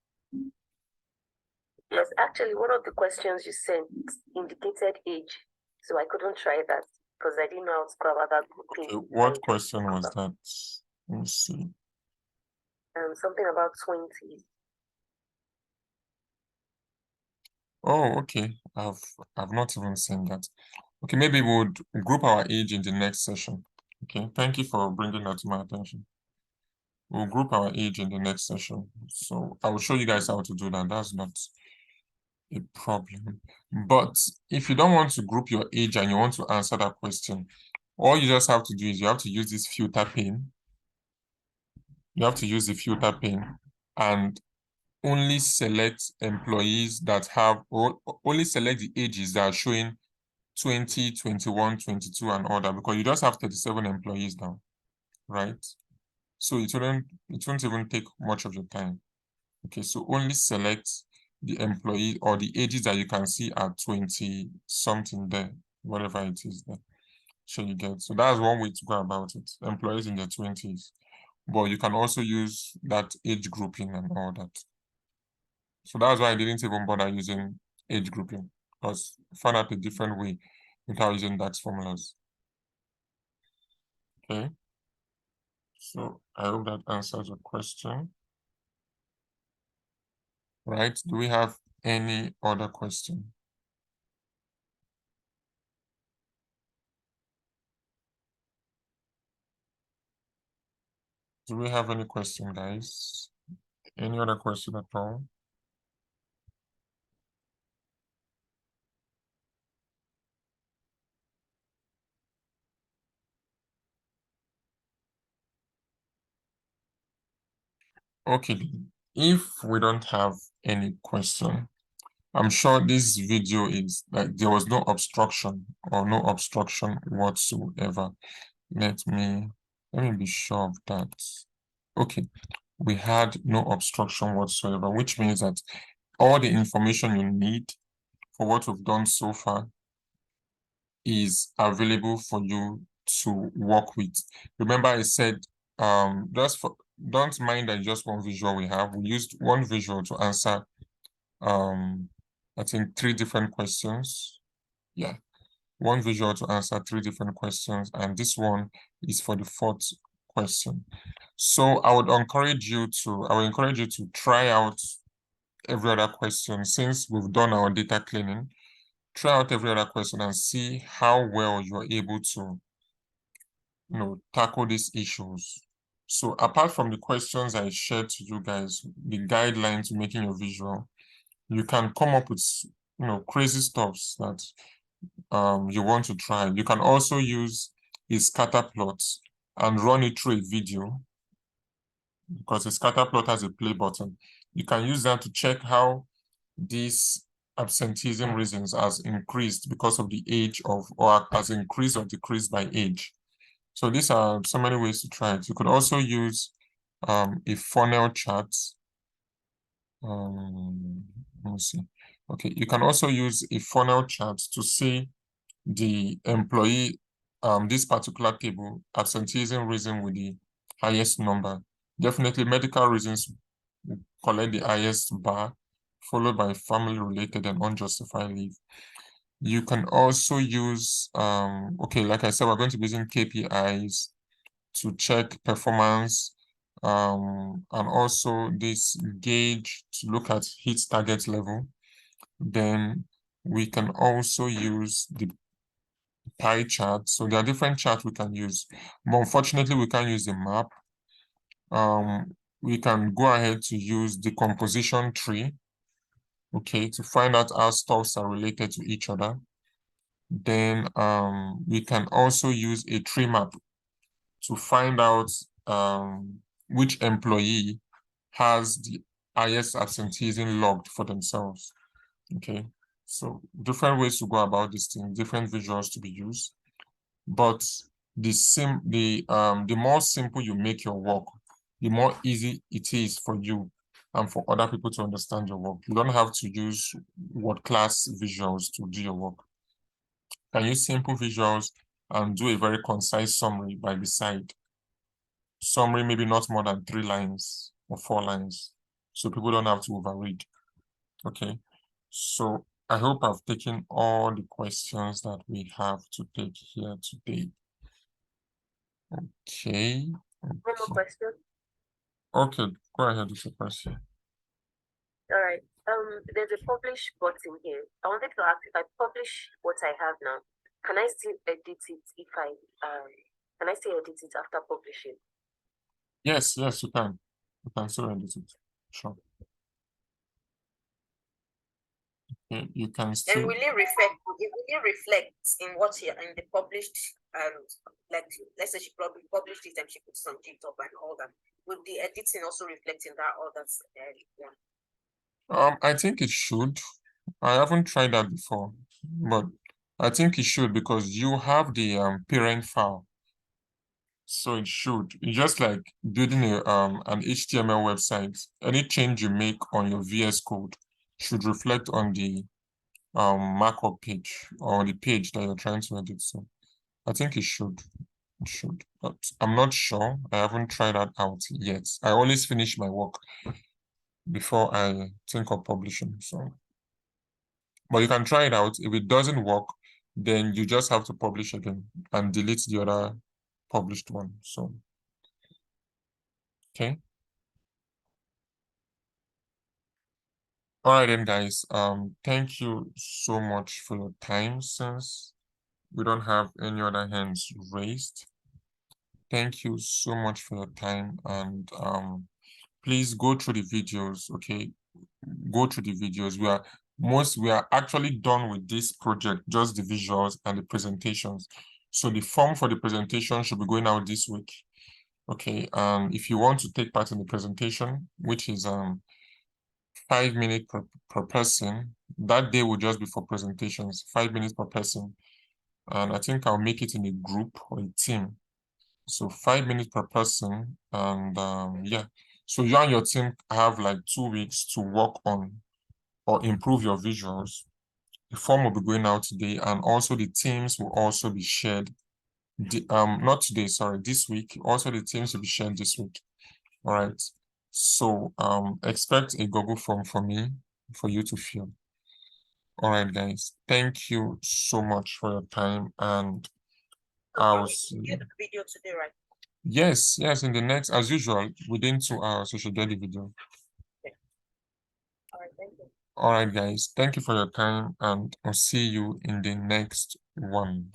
Yes, actually, one of the questions you sent indicated age, so I couldn't try that because I didn't know how to go about that grouping. Okay, what question was that? Let me see. Something about 20s. Oh, okay. I've not even seen that. Okay, maybe we would group our age in the next session. Okay, thank you for bringing that to my attention. We'll group our age in the next session. So I will show you guys how to do that. That's not a problem. But if you don't want to group your age and you want to answer that question, all you just have to do is you have to use this filter pane. You have to use the filter pane and only select employees that have, or only select the ages that are showing 20, 21, 22 and all that, because you just have 37 employees now, right? So it won't even take much of your time. Okay, so only select the employee or the ages that you can see are 20 something there, whatever it is there. So you get, so that's one way to go about it. Employees in their 20s, but you can also use that age grouping and all that. So that's why I didn't even bother using age grouping, because I found out a different way without using DAX formulas. Okay. So I hope that answers your question. Right? Do we have any other question? Do we have any question, guys? Any other question at all? Okay, if we don't have any question, I'm sure this video is like there was no obstruction or no obstruction whatsoever. Let me be sure of that. Okay, we had no obstruction whatsoever, which means that all the information you need for what we've done so far is available for you to work with. Remember, I said don't mind that just one visual we have. We used one visual to answer I think 3 different questions. Yeah, one visual to answer 3 different questions, and this one is for the 4th question. So I would encourage you to try out every other question. Since we've done our data cleaning, try out every other question and see how well you're able to tackle these issues. So apart from the questions I shared to you guys, the guidelines to making your visual, you can come up with crazy stuffs that you want to try. You can also use a scatter plot and run it through a video, because a scatter plot has a play button. You can use that to check how these absenteeism reasons has increased because of the age of, or has increased or decreased by age. So these are so many ways to try it. You could also use a funnel chart. Let me see. Okay, you can also use a funnel chart to see the employee, this particular table, absenteeism reason with the highest number. Definitely medical reasons collect the highest bar, followed by family-related and unjustified leave. You can also use, okay, like I said, we're going to be using KPIs to check performance, and also this gauge to look at hit target level. Then we can also use the pie chart. So there are different charts we can use, but unfortunately we can't use the map. We can go ahead to use the composition tree, okay, to find out how stocks are related to each other. Then we can also use a tree map to find out which employee has the highest absenteeism logged for themselves. Okay, so different ways to go about this thing, different visuals to be used. But the more simple you make your work, the more easy it is for you and for other people to understand your work. You don't have to use word class visuals to do your work. You can use simple visuals and do a very concise summary by the side. Summary maybe not more than 3 lines or 4 lines, so people don't have to overread. Okay, so I hope I've taken all the questions that we have to take here today. Okay. One more question. Okay, go ahead with your question. All right. There's a publish button here. I wanted to ask, if I publish what I have now, can I still edit it if can I still edit it after publishing? Yes, you can. You can still edit it. Sure. Okay, you can And still. will it reflect in what in the published like let's say she probably published it and she put some detail and all that. Will the editing also reflect in that or that's one? I think it should. I haven't tried that before, but I think it should, because you have the parent file. So it should. It's just like building an HTML website. Any change you make on your VS Code should reflect on the markup page or the page that you're trying to edit. So I think it should. It should. But I'm not sure. I haven't tried that out yet. I always finish my work before I think of publishing. So, but you can try it out. If it doesn't work, then you just have to publish again and delete the other published one. So, okay. All right then, guys. Thank you so much for your time. Since we don't have any other hands raised, Thank you so much for your time, and please go through the videos, okay? Go through the videos. We are actually done with this project, just the visuals and the presentations. So the form for the presentation should be going out this week. Okay, if you want to take part in the presentation, which is 5 minutes per person, that day will just be for presentations, 5 minutes per person. And I think I'll make it in a group or a team. So 5 minutes per person, and yeah. So you and your team have like 2 weeks to work on or improve your visuals. The form will be going out today, and also the teams will also be shared. Not today, sorry, this week. Also the teams will be shared this week. All right. So expect a Google form for me for you to fill. All right, guys. Thank you so much for your time, and I will see you. Get the video today, right? Yes, in the next, as usual, within 2 hours, you should get the video. All right, thank you. All right, guys. Thank you for your time, and I'll see you in the next one.